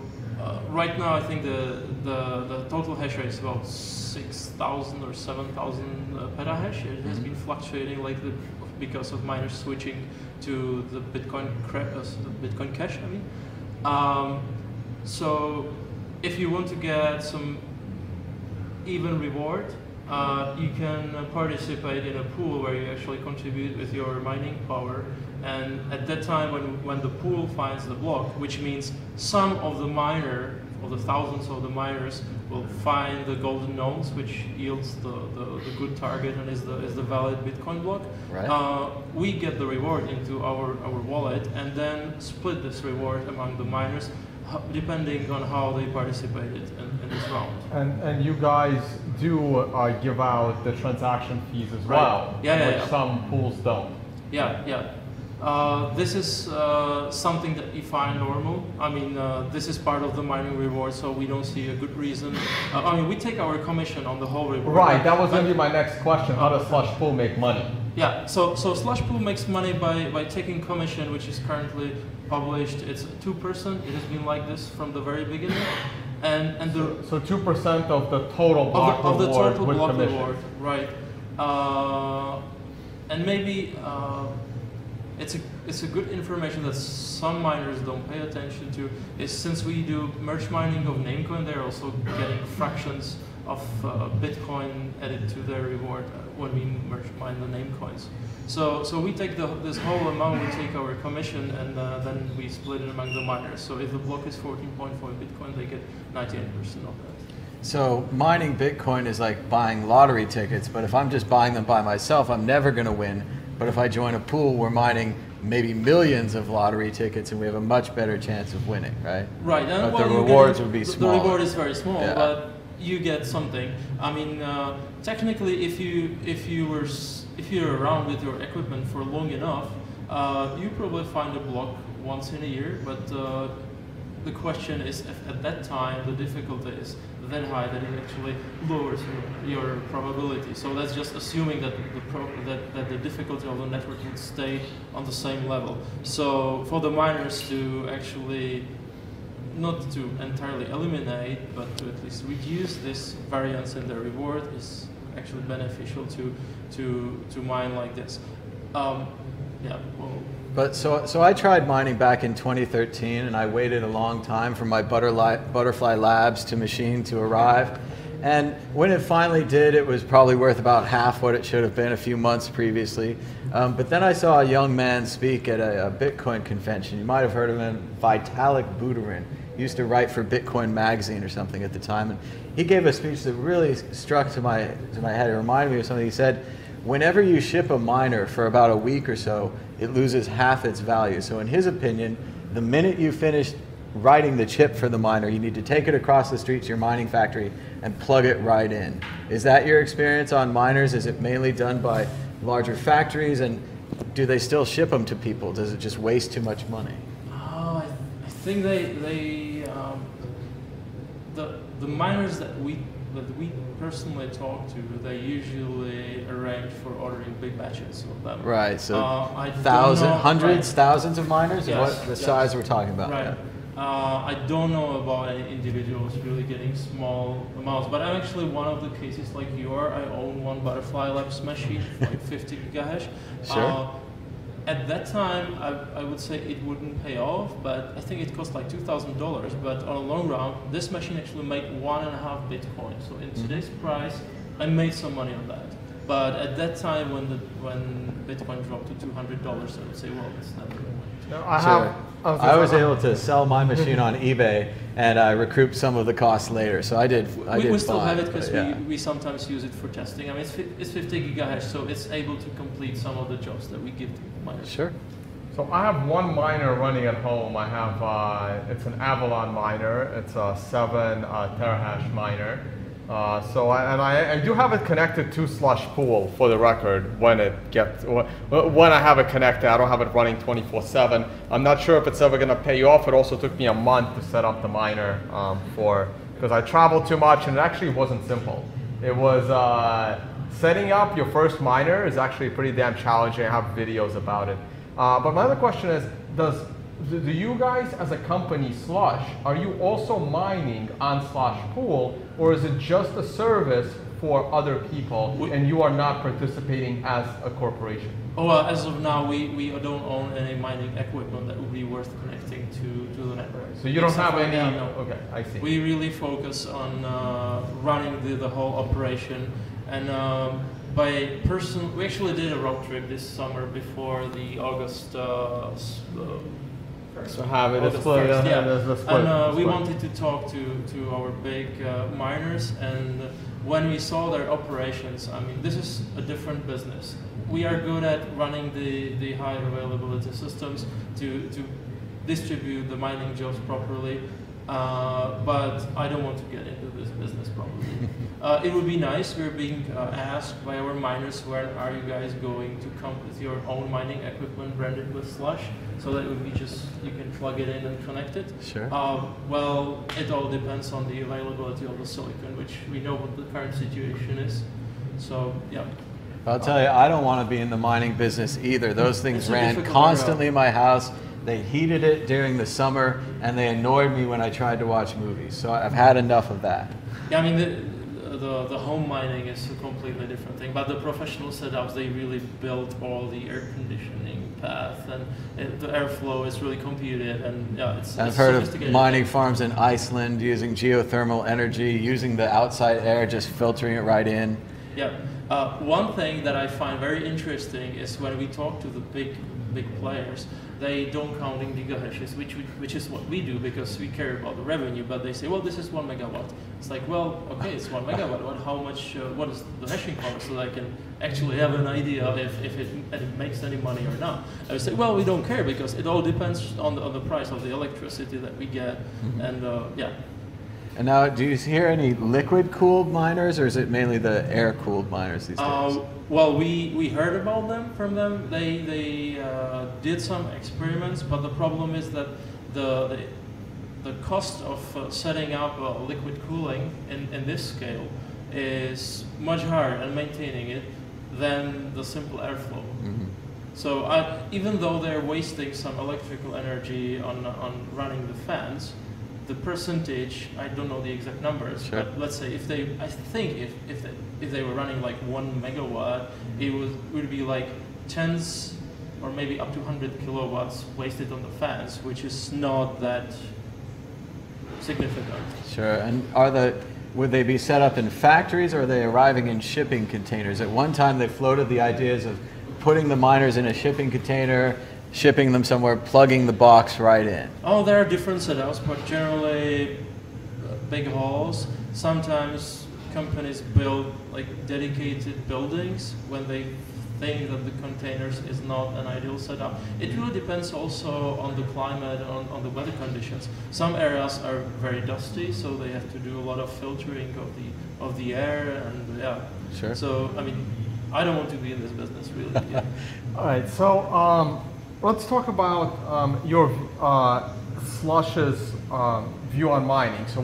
Speaker 4: right now I think the total hash rate is about 6,000 or 7,000 petahash. It has been fluctuating lately because of miners switching to the Bitcoin Cash. I mean, so if you want to get some even reward, you can participate in a pool where you actually contribute with your mining power. And at that time, when the pool finds the block, which means some of the thousands of the miners will find the golden nodes, which yields the good target and is the valid Bitcoin block.
Speaker 2: Right.
Speaker 4: We get the reward into our wallet and then split this reward among the miners, depending on how they participated in this round.
Speaker 1: And you guys do give out the transaction fees as well, which some pools don't.
Speaker 4: Yeah. This is something that we find normal. I mean, this is part of the mining reward, so we don't see a good reason. I mean, we take our commission on the whole reward.
Speaker 1: Right, that was going to be my next question. How does Slush Pool make money?
Speaker 4: Yeah, so Slush Pool makes money by taking commission, which is currently published. It's 2%. It has been like this from the very beginning. And
Speaker 1: so 2% of the total block
Speaker 4: of the
Speaker 1: reward
Speaker 4: total
Speaker 1: with
Speaker 4: block
Speaker 1: commission.
Speaker 4: reward, right? And maybe it's a good information that some miners don't pay attention to. Is since we do merge mining of Namecoin, they're also getting fractions Bitcoin added to their reward when we mine the name coins. So we take this whole amount, we take our commission, and then we split it among the miners. So if the block is 14.5 Bitcoin, they get 98% of that.
Speaker 2: So mining Bitcoin is like buying lottery tickets, but if I'm just buying them by myself, I'm never going to win. But if I join a pool, we're mining maybe millions of lottery tickets, and we have a much better chance of winning, right?
Speaker 4: Right, and
Speaker 2: but the rewards would be small.
Speaker 4: The reward is very small,
Speaker 2: yeah.
Speaker 4: but you get something. I mean, technically, if you're around with your equipment for long enough, you probably find a block once in a year. But the question is, if at that time the difficulty is then high that it actually lowers your probability. So that's just assuming that the difficulty of the network would stay on the same level. So for the miners to actually, not to entirely eliminate, but to at least reduce this variance in their reward is actually beneficial to mine like this. Yeah. Well,
Speaker 2: but so I tried mining back in 2013, and I waited a long time for my Butterfly Labs machine to arrive. And when it finally did, it was probably worth about half what it should have been a few months previously. But then I saw a young man speak at a Bitcoin convention. You might have heard of him, Vitalik Buterin. He used to write for Bitcoin Magazine or something at the time. And he gave a speech that really struck to my head. It reminded me of something he said. Whenever you ship a miner for about a week or so, it loses half its value. So in his opinion, the minute you finish writing the chip for the miner, you need to take it across the street to your mining factory and plug it right in. Is that your experience on miners? Is it mainly done by larger factories, and do they still ship them to people? Does it just waste too much money?
Speaker 4: I think the miners that we personally talk to, they usually arrange for ordering big batches of them.
Speaker 2: Right, so
Speaker 4: hundreds,
Speaker 2: thousands of miners?
Speaker 4: Yes,
Speaker 2: what the size we're talking about?
Speaker 4: Right.
Speaker 2: Yeah.
Speaker 4: I don't know about any individuals really getting small amounts, but I'm actually one of the cases like you are. I own one Butterfly Labs machine, like 50 gigahash.
Speaker 2: Sure.
Speaker 4: At that time, I would say it wouldn't pay off, but I think it cost like $2,000. But on a long run, this machine actually made 1.5 Bitcoin. So in today's price, I made some money on that. But at that time, when Bitcoin dropped to $200, I would say, well, it's never going to.
Speaker 1: No,
Speaker 2: I was able to sell my machine on eBay, and I recouped some of the costs later. So I did.
Speaker 4: We still have it because
Speaker 2: yeah.
Speaker 4: we sometimes use it for testing. I mean, it's 50 gigahash, so it's able to complete some of the jobs that we give to miners.
Speaker 2: Sure.
Speaker 1: So I have one miner running at home. I have it's an Avalon miner. It's a 7 terahash miner. I do have it connected to Slush Pool for the record when I have it connected. I don't have it running 24/7. I'm not sure if it's ever going to pay off. It also took me a month to set up the miner because I traveled too much, and it actually wasn't simple. It was setting up your first miner is actually pretty damn challenging. I have videos about it. But my other question is, do you guys as a company, Slush, are you also mining on Slush Pool, or is it just a service for other people and you are not participating as a corporation?
Speaker 4: Oh, as of now, we don't own any mining equipment that would be worth connecting to the network.
Speaker 1: So you don't have any?
Speaker 4: No.
Speaker 1: Okay, I see.
Speaker 4: We really focus on running the whole operation, and we actually did a road trip this summer before the August.
Speaker 1: So have it
Speaker 4: split,
Speaker 1: yeah.
Speaker 4: And we wanted to talk to our big miners, and when we saw their operations, I mean, this is a different business. We are good at running the high availability systems to distribute the mining jobs properly, but I don't want to get into this business probably. It would be nice. We're being asked by our miners, when are you guys going to come with your own mining equipment branded with Slush, so that it would be just, you can plug it in and connect it.
Speaker 2: Sure.
Speaker 4: Well, it all depends on the availability of the silicon, which we know what the current situation is. So, yeah.
Speaker 2: I'll tell you, I don't want to be in the mining business either. Those things ran constantly in my house. They heated it during the summer, and they annoyed me when I tried to watch movies. So I've had enough of that.
Speaker 4: Yeah, I mean, the home mining is a completely different thing. But the professional setups, they really build all the air conditioning path, and the airflow is really computed, and yeah,
Speaker 2: I've heard of mining farms in Iceland using geothermal energy, using the outside air, just filtering it right in.
Speaker 4: Yeah. One thing that I find very interesting is when we talk to the big players, they don't count in gigahashes, which is what we do because we care about the revenue. But they say, well, this is 1 megawatt. It's like, well, okay, it's 1 megawatt. But how much? What is the hashing power, so that I can actually have an idea if it makes any money or not? I would say, well, we don't care because it all depends on the price of the electricity that we get, and yeah.
Speaker 2: And now, do you hear any liquid-cooled miners, or is it mainly the air-cooled miners these days?
Speaker 4: Well, we heard about them from them. They did some experiments, but the problem is that the cost of setting up liquid cooling in this scale is much higher and maintaining it than the simple airflow. So even though they're wasting some electrical energy on running the fans, the percentage, I don't know the exact numbers,
Speaker 2: sure.
Speaker 4: But let's say if they were running like 1 megawatt, it would be like tens or maybe up to 100 kilowatts wasted on the fans, which is not that significant.
Speaker 2: Sure. And would they be set up in factories, or are they arriving in shipping containers? At one time, they floated the ideas of putting the miners in a shipping container, shipping them somewhere, plugging the box right in.
Speaker 4: Oh, there are different setups, but generally big halls. Sometimes companies build like dedicated buildings when they think that the containers is not an ideal setup. It really depends also on the climate, on the weather conditions. Some areas are very dusty, so they have to do a lot of filtering of the air, and yeah.
Speaker 2: Sure.
Speaker 4: So I mean, I don't want to be in this business really. Yeah.
Speaker 1: All right, so let's talk about your Slush's view on mining. So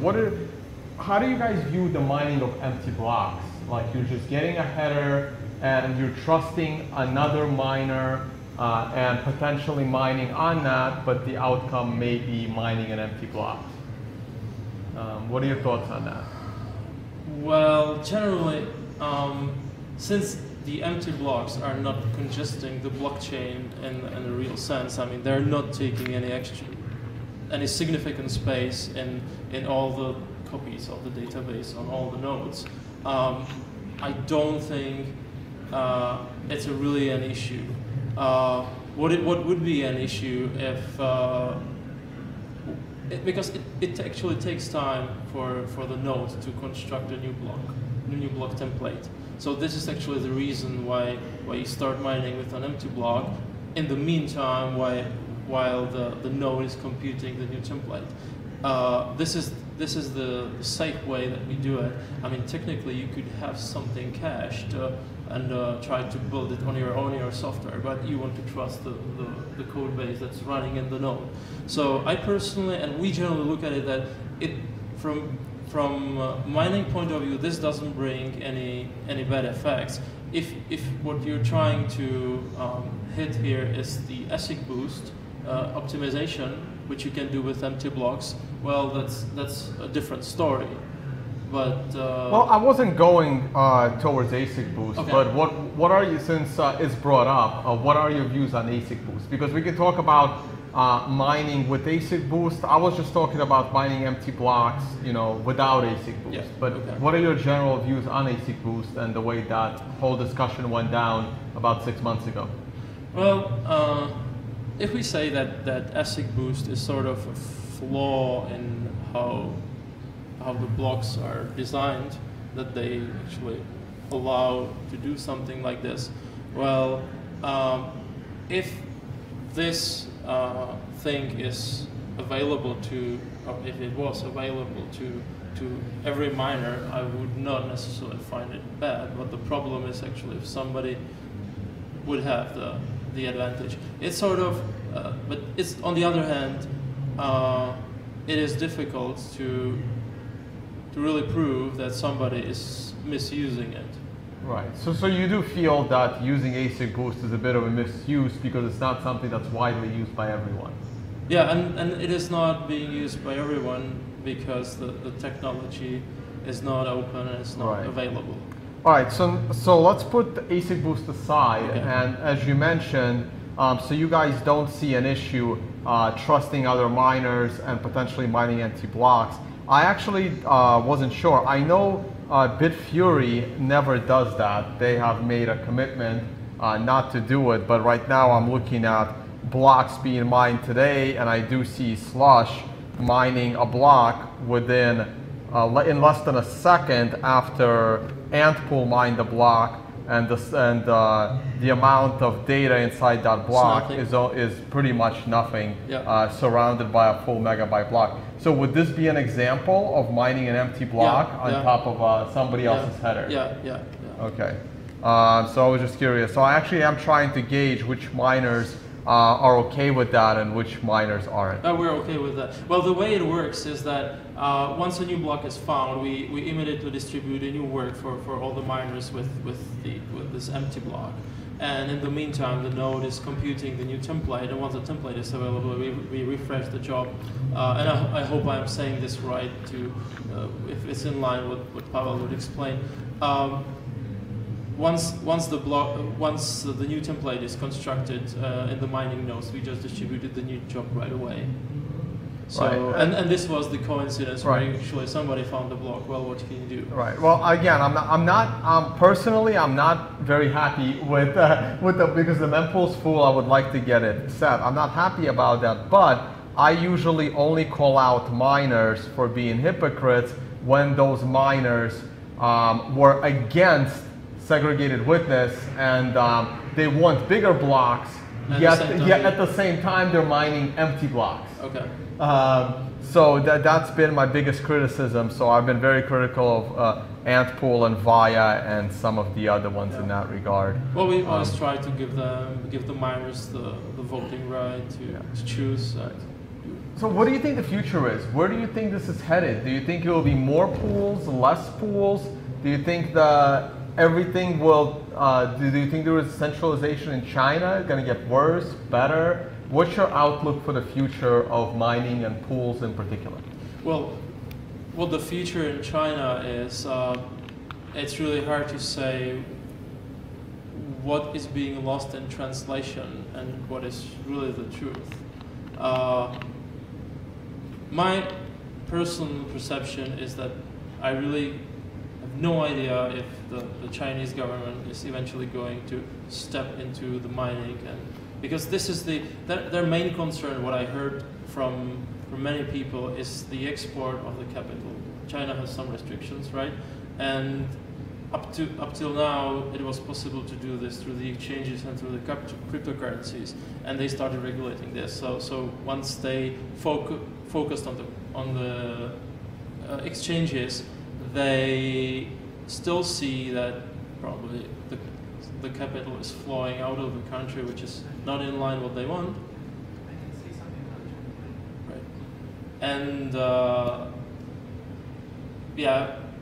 Speaker 1: how do you guys view the mining of empty blocks? Like, you're just getting a header and you're trusting another miner and potentially mining on that, but the outcome may be mining an empty block. What are your thoughts on that?
Speaker 4: Well, generally, since the empty blocks are not congesting the blockchain in a real sense, I mean, they're not taking any significant space in all the copies of the database on all the nodes. I don't think it's really an issue. What would be an issue if because it actually takes time for the node to construct a new block template. So this is actually the reason why you start mining with an empty block. In the meantime, while the node is computing the new template, this is the safe way that we do it. I mean, technically, you could have something cached and try to build it on your software, but you want to trust the code base that's running in the node. So I personally, and we generally look at it that from mining point of view, this doesn't bring any bad effects. If what you're trying to hit here is the ASIC boost optimization, which you can do with empty blocks, well, that's a different story. But
Speaker 1: well, I wasn't going towards ASIC boost,
Speaker 4: okay.
Speaker 1: But what are you, since it's brought up, what are your views on ASIC boost? Because we can talk about mining with ASIC boost. I was just talking about mining empty blocks, without ASIC boost.
Speaker 4: Yeah,
Speaker 1: but
Speaker 4: okay.
Speaker 1: What are your general views on ASIC boost and the way that whole discussion went down about 6 months ago?
Speaker 4: Well, if we say that ASIC boost is sort of a flaw in how the blocks are designed, that they actually allow to do something like this, well, if this thing is available if it was available to every miner, I would not necessarily find it bad. But the problem is actually if somebody would have the advantage. It's sort of, but it's on the other hand, it is difficult to really prove that somebody is misusing it.
Speaker 1: Right. So you do feel that using ASIC boost is a bit of a misuse because it's not something that's widely used by everyone.
Speaker 4: Yeah, and it is not being used by everyone because the technology is not open and it's not available.
Speaker 1: All right, so let's put the ASIC boost aside,
Speaker 4: Okay.
Speaker 1: and as you mentioned, so you guys don't see an issue trusting other miners and potentially mining empty blocks. I actually wasn't sure. I know Bitfury never does that. They have made a commitment not to do it, but right now I'm looking at blocks being mined today, and I do see Slush mining a block within in less than a second after Antpool mined the block, and the amount of data inside that block is pretty much nothing, surrounded by a full megabyte block. So would this be an example of mining an empty block on top of somebody else's header?
Speaker 4: Yeah.
Speaker 1: Okay. So I was just curious. So I actually am trying to gauge which miners are okay with that and which miners aren't.
Speaker 4: We're okay with that. Well, the way it works is that once a new block is found, we immediately distribute a new work for all the miners with this empty block. And in the meantime, the node is computing the new template, and once the template is available, we refresh the job. And I hope I'm saying this right, if it's in line with what Pavel would explain. Once the new template is constructed in the mining nodes, we just distributed the new job right away. So and this was the coincidence where actually somebody found the block. Well, what can you do? Right.
Speaker 1: Well, again, I'm not personally, I'm not very happy with because the mempool's full. I would like to get it set. I'm not happy about that, but I usually only call out miners for being hypocrites when those miners were against segregated witness and they want bigger blocks, yet at the same time they're mining empty blocks.
Speaker 4: Okay.
Speaker 1: So that's been my biggest criticism. So I've been very critical of Antpool and Via and some of the other ones in that regard.
Speaker 4: Well, we always try to give the miners the voting right to choose.
Speaker 1: So what do you think the future is? Where do you think this is headed? Do you think it will be more pools, less pools? Do you think everything will, do you think there is centralization in China going to get worse, better? What's your outlook for the future of mining and pools in particular?
Speaker 4: Well, what the future in China is, it's really hard to say what is being lost in translation and what is really the truth. My personal perception is that I really have no idea if the Chinese government is eventually going to step into the mining, and because this is their main concern. What I heard from many people is the export of the capital. China has some restrictions, right? And up till now, it was possible to do this through the exchanges and through the cryptocurrencies, and they started regulating this. So once they focused on the exchanges, they still see that probably the capital is flowing out of the country, which is not in line what they want. Right. And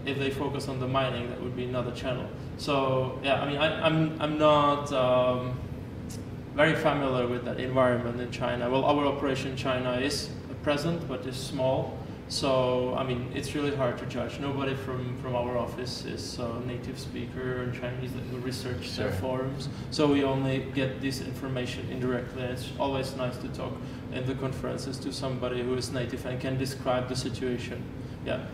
Speaker 4: if they focus on the mining, that would be another channel. So I mean, I'm not very familiar with that environment in China. Well, our operation in China is present, but is small. So, I mean, it's really hard to judge. Nobody from our office is a native speaker in Chinese that will research their forums. So we only get this information indirectly. It's always nice to talk in the conferences to somebody who is native and can describe the situation. Yeah.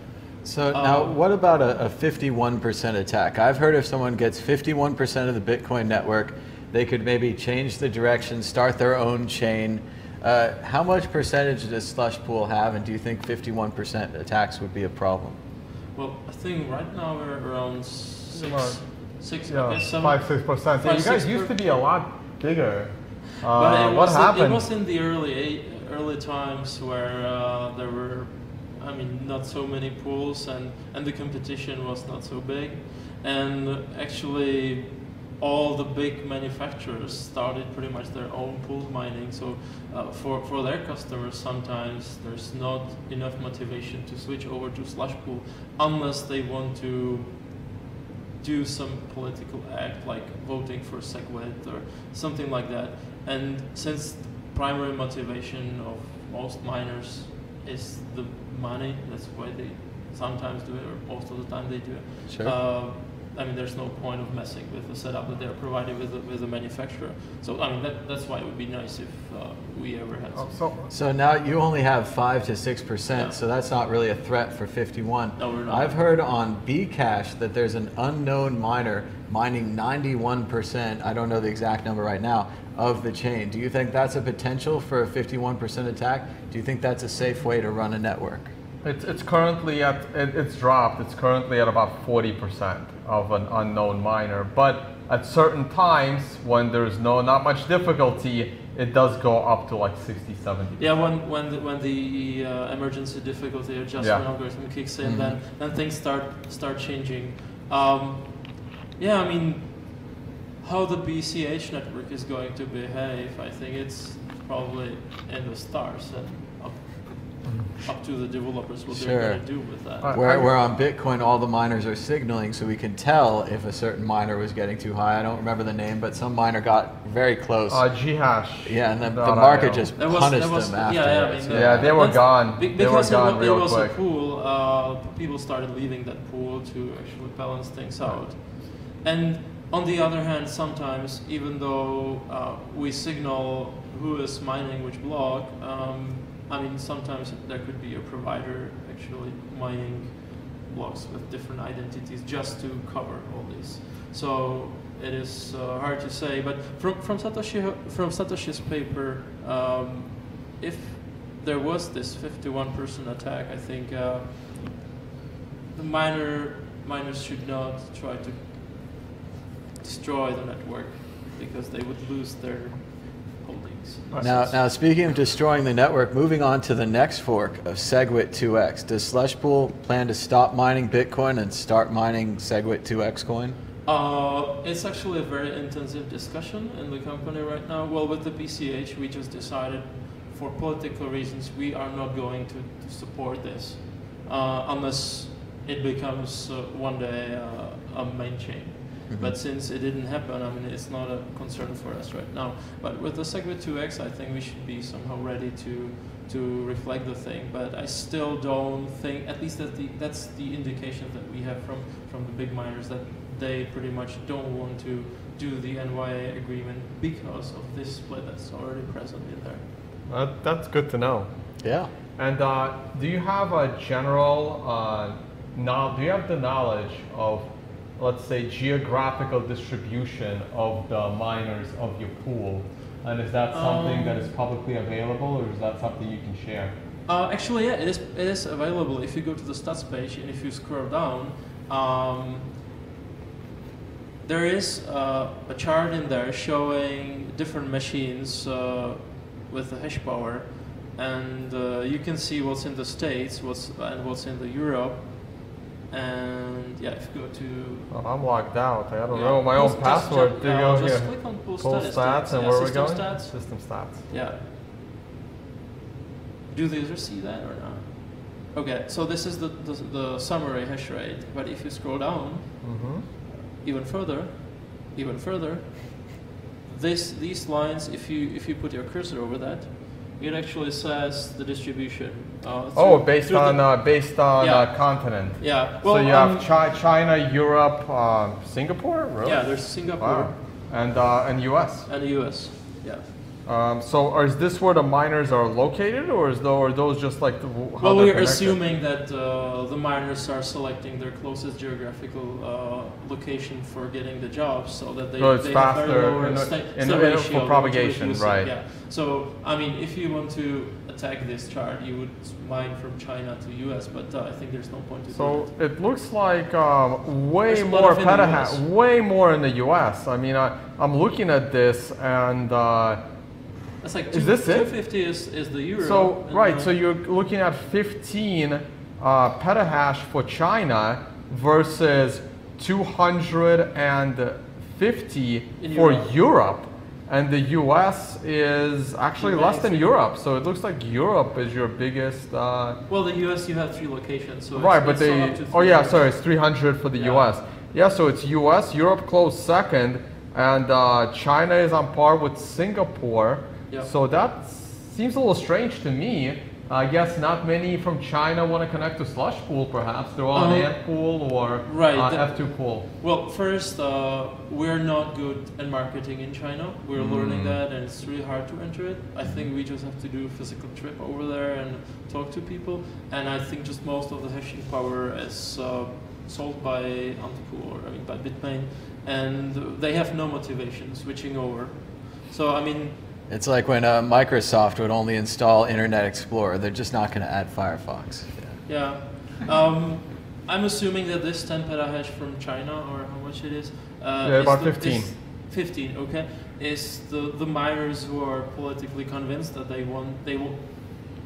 Speaker 2: So now, what about a 51% attack? I've heard if someone gets 51% of the Bitcoin network, they could maybe change the direction, start their own chain. How much percentage does Slush Pool have, and do you think 51% attacks would be a problem?
Speaker 4: Well, I think right now we're around 6%.
Speaker 1: 5-6%. Yeah, you guys used to be a lot bigger.
Speaker 4: But
Speaker 1: what happened?
Speaker 4: It was in the early times where there were, I mean, not so many pools, and the competition was not so big, and actually all the big manufacturers started pretty much their own pool mining. So for their customers, sometimes there's not enough motivation to switch over to Slush Pool unless they want to do some political act like voting for SegWit or something like that. And since the primary motivation of most miners is the money, that's why they sometimes do it, or most of the time they do it.
Speaker 2: Sure.
Speaker 4: I mean, there's no point of messing with the setup that they're provided with the manufacturer. So, I mean, that's why it would be nice if we ever had some.
Speaker 2: So now you only have 5 to 6%,
Speaker 4: Yeah.
Speaker 2: so that's not really a threat for 51.
Speaker 4: No, we're not.
Speaker 2: I've heard on Bcash that there's an unknown miner mining 91%, I don't know the exact number right now, of the chain. Do you think that's a potential for a 51% attack? Do you think that's a safe way to run a network?
Speaker 1: It's currently at, it's dropped. It's currently at about 40% of an unknown miner. But at certain times when there's not much difficulty, it does go up to like 60, 70.
Speaker 4: Yeah, when the emergency difficulty adjustment algorithm kicks in, then things start changing. Yeah, I mean, how the BCH network is going to behave, I think it's probably in the stars and up to the developers what they're going to do with that.
Speaker 2: Where on Bitcoin, all the miners are signaling, so we can tell if a certain miner was getting too high. I don't remember the name, but some miner got very close.
Speaker 1: Ghash.
Speaker 2: Yeah, and the market just punished them afterwards.
Speaker 1: Yeah, they were gone.
Speaker 4: Because
Speaker 1: they were gone real
Speaker 4: it was
Speaker 1: quick.
Speaker 4: a pool, people started leaving that pool to actually balance things out. And on the other hand, sometimes, even though we signal who is mining which block, I mean, sometimes there could be a provider actually mining blocks with different identities just to cover all these. So it is hard to say. But from Satoshi's paper, if there was this 51% attack, I think the miners should not try to destroy the network because they would lose their holdings.
Speaker 2: Now, speaking of destroying the network, moving on to the next fork of SegWit 2x, does Slushpool plan to stop mining Bitcoin and start mining SegWit 2x coin?
Speaker 4: It's actually a very intensive discussion in the company right now. Well, with the BCH, we just decided for political reasons we are not going to support this unless it becomes one day a main chain. But since it didn't happen, I mean, it's not a concern for us right now. But with the SegWit 2x, I think we should be somehow ready to reflect the thing. But I still don't think, at least that's the indication that we have from the big miners, that they pretty much don't want to do the NYA agreement because of this split that's already present in there.
Speaker 1: That's good to know.
Speaker 2: Yeah.
Speaker 1: And do you have a general, do you have the knowledge of, let's say, geographical distribution of the miners of your pool? And is that something that is publicly available, or is that something you can share?
Speaker 4: Actually, yeah, it is available. If you go to the stats page and if you scroll down, there is a chart in there showing different machines with the hash power, and you can see what's in the States, and what's in the Europe. And yeah, if you go to...
Speaker 1: Oh, I'm logged out. I don't know my own password. To go
Speaker 4: just
Speaker 1: here.
Speaker 4: click on Pool
Speaker 1: Stats, and where are we going?
Speaker 4: Stats.
Speaker 1: System stats.
Speaker 4: Yeah. Do the users see that or not? Okay, so this is the summary hash rate. But if you scroll down even further, these lines, if you put your cursor over that, it actually says the distribution.
Speaker 1: Based on continent.
Speaker 4: Yeah. Well,
Speaker 1: so you have China, Europe, Singapore. Really?
Speaker 4: Yeah, there's Singapore.
Speaker 1: Wow. And US.
Speaker 4: And the US. Yeah.
Speaker 1: So is this where the miners are located, or are those just like how
Speaker 4: well,
Speaker 1: they're
Speaker 4: we're
Speaker 1: connected?
Speaker 4: assuming that the miners are selecting their closest geographical location for getting the jobs, so that they
Speaker 1: it's
Speaker 4: have
Speaker 1: faster
Speaker 4: very lower ratio
Speaker 1: for propagation, right?
Speaker 4: Yeah. So I mean, if you want to attack this chart, you would mine from China to US, but I think there's no point to do that.
Speaker 1: It looks like way more petahash, way more in the US. I mean, I'm looking at this and.
Speaker 4: That's like
Speaker 1: is this
Speaker 4: 250 is the euro.
Speaker 1: So right, so you're looking at 15 petahash for China versus 250 for Europe, and the US is actually less than Europe. So it looks like Europe is your biggest.
Speaker 4: Well, the US you have 3 locations, so
Speaker 1: right,
Speaker 4: it's
Speaker 1: it's 300 for the US. Yeah, so it's US, Europe close second, and China is on par with Singapore.
Speaker 4: Yep.
Speaker 1: So that seems a little strange to me. I guess not many from China want to connect to Slush Pool, perhaps. They're all Ant Pool or F2 Pool.
Speaker 4: Well, first, we're not good at marketing in China. We're learning that, and it's really hard to enter it. I think we just have to do a physical trip over there and talk to people. And I think just most of the hashing power is sold by Antpool, or I mean by Bitmain, and they have no motivation switching over. So I mean,
Speaker 2: it's like when Microsoft would only install Internet Explorer. They're just not going to add Firefox.
Speaker 4: Yeah. I'm assuming that this 10 petahash from China, or how much it is?
Speaker 1: About 15.
Speaker 4: 15, okay. Is the miners who are politically convinced that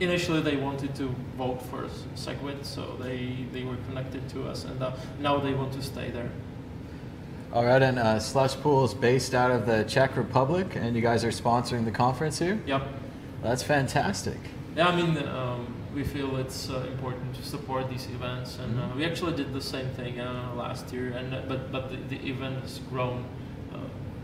Speaker 4: initially they wanted to vote for SegWit, so they were connected to us, and now they want to stay there.
Speaker 2: All right, and Slush Pool is based out of the Czech Republic, and you guys are sponsoring the conference here?
Speaker 4: Yep.
Speaker 2: That's fantastic.
Speaker 4: Yeah, I mean, we feel it's important to support these events, and we actually did the same thing last year, and but the event has grown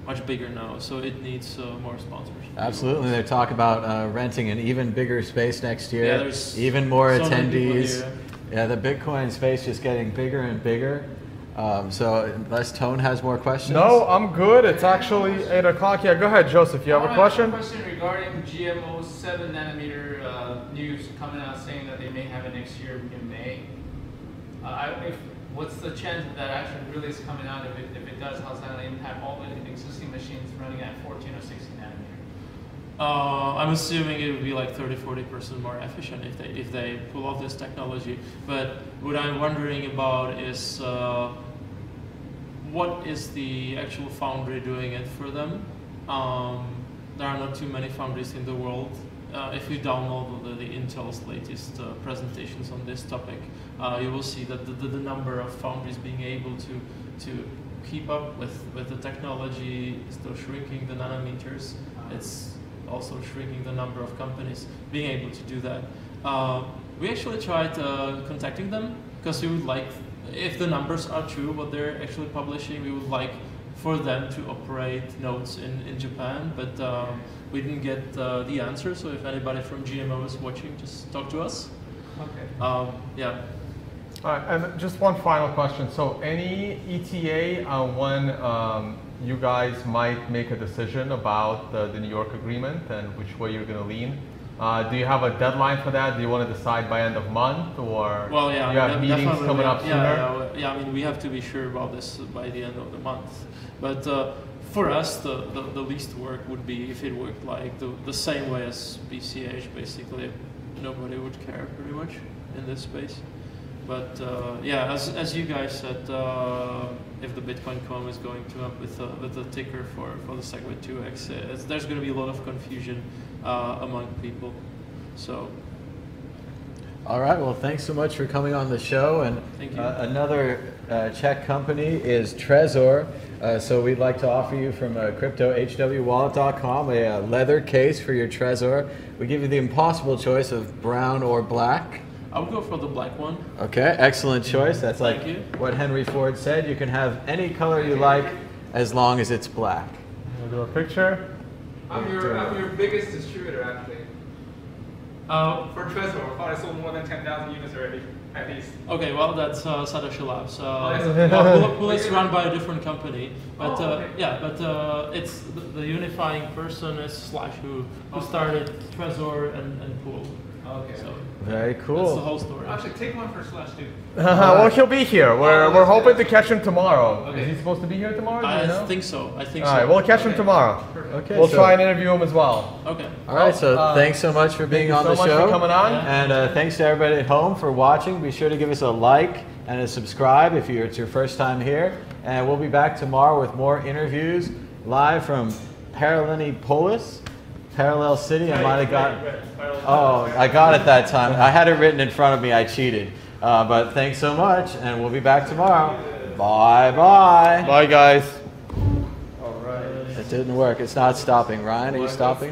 Speaker 4: much bigger now, so it needs more sponsors.
Speaker 2: Absolutely, they talk about renting an even bigger space next year,
Speaker 4: yeah, there's
Speaker 2: even more
Speaker 4: so
Speaker 2: attendees. Yeah, the Bitcoin space just getting bigger and bigger. So unless Tone has more questions?
Speaker 1: No, I'm good. It's actually 8 o'clock. Yeah, go ahead, Joseph. You have a question?
Speaker 5: I have a question regarding GMO 7 nanometer news coming out saying that they may have it next year in May. What's the chance that that actually really is coming out? If it does, how's that going to impact all the existing machines running at 14 or 16 nanometer?
Speaker 4: I'm assuming it would be like 30–40% more efficient if they pull off this technology. But what I'm wondering about is what is the actual foundry doing it for them? There are not too many foundries in the world. If you download the Intel's latest presentations on this topic, you will see that the number of foundries being able to keep up with the technology is still shrinking the nanometers. It's also shrinking the number of companies being able to do that. We actually tried contacting them because we would like, if the numbers are true, what they're actually publishing, we would like for them to operate nodes in Japan, but we didn't get the answer, so if anybody from GMO is watching, just talk to us.
Speaker 5: Okay.
Speaker 4: Yeah.
Speaker 1: All right, and just one final question. So any ETA on when you guys might make a decision about the New York agreement and which way you're going to lean? Do you have a deadline for that? Do you want to decide by end of month, or
Speaker 4: well, yeah,
Speaker 1: you have meetings coming up sooner?
Speaker 4: Yeah, I mean, we have to be sure about this by the end of the month. But for us, the least work would be if it worked like the same way as BCH. Basically, nobody would care pretty much in this space. But yeah, as you guys said, if the Bitcoin.com is going to up with the ticker for the SegWit 2x, there's going to be a lot of confusion among people. So.
Speaker 2: All right. Well, thanks so much for coming on the show. And
Speaker 4: thank you.
Speaker 2: Another Czech company is Trezor. So we'd like to offer you from cryptohwwallet.com a leather case for your Trezor. We give you the impossible choice of brown or black.
Speaker 4: I would go for the black one.
Speaker 2: Okay, excellent choice. That's like what Henry Ford said. You can have any color you like as long as it's black.
Speaker 1: We'll do a picture.
Speaker 5: I'm your biggest distributor, actually. For Trezor, I thought I sold more than 10,000 units already, at least.
Speaker 4: Okay, well, that's Satoshi Labs. Polis is run by a different company, but yeah, but it's the unifying person is Slash, who started Trezor and Pool.
Speaker 5: Okay.
Speaker 4: So
Speaker 2: very cool.
Speaker 4: That's the whole story.
Speaker 5: Actually, take one for Slash too.
Speaker 1: Well, he'll be here. We're hoping to catch him tomorrow. Okay. Is he supposed to be here tomorrow?
Speaker 4: I think so.
Speaker 1: All right, we'll catch him tomorrow.
Speaker 2: Okay.
Speaker 1: We'll try and interview him as well.
Speaker 4: Okay.
Speaker 2: All right. So thanks so much for being on the show.
Speaker 1: Thank you so much for coming on.
Speaker 2: And thanks to everybody at home for watching. Be sure to give us a like and a subscribe if it's your first time here. And we'll be back tomorrow with more interviews live from Paralelní, Polis. Parallel City. I might have got. Oh, I got it that time. I had it written in front of me. I cheated. But thanks so much, and we'll be back tomorrow. Bye bye.
Speaker 1: Bye, guys.
Speaker 2: All right. It didn't work. It's not stopping. Ryan, are you stopping?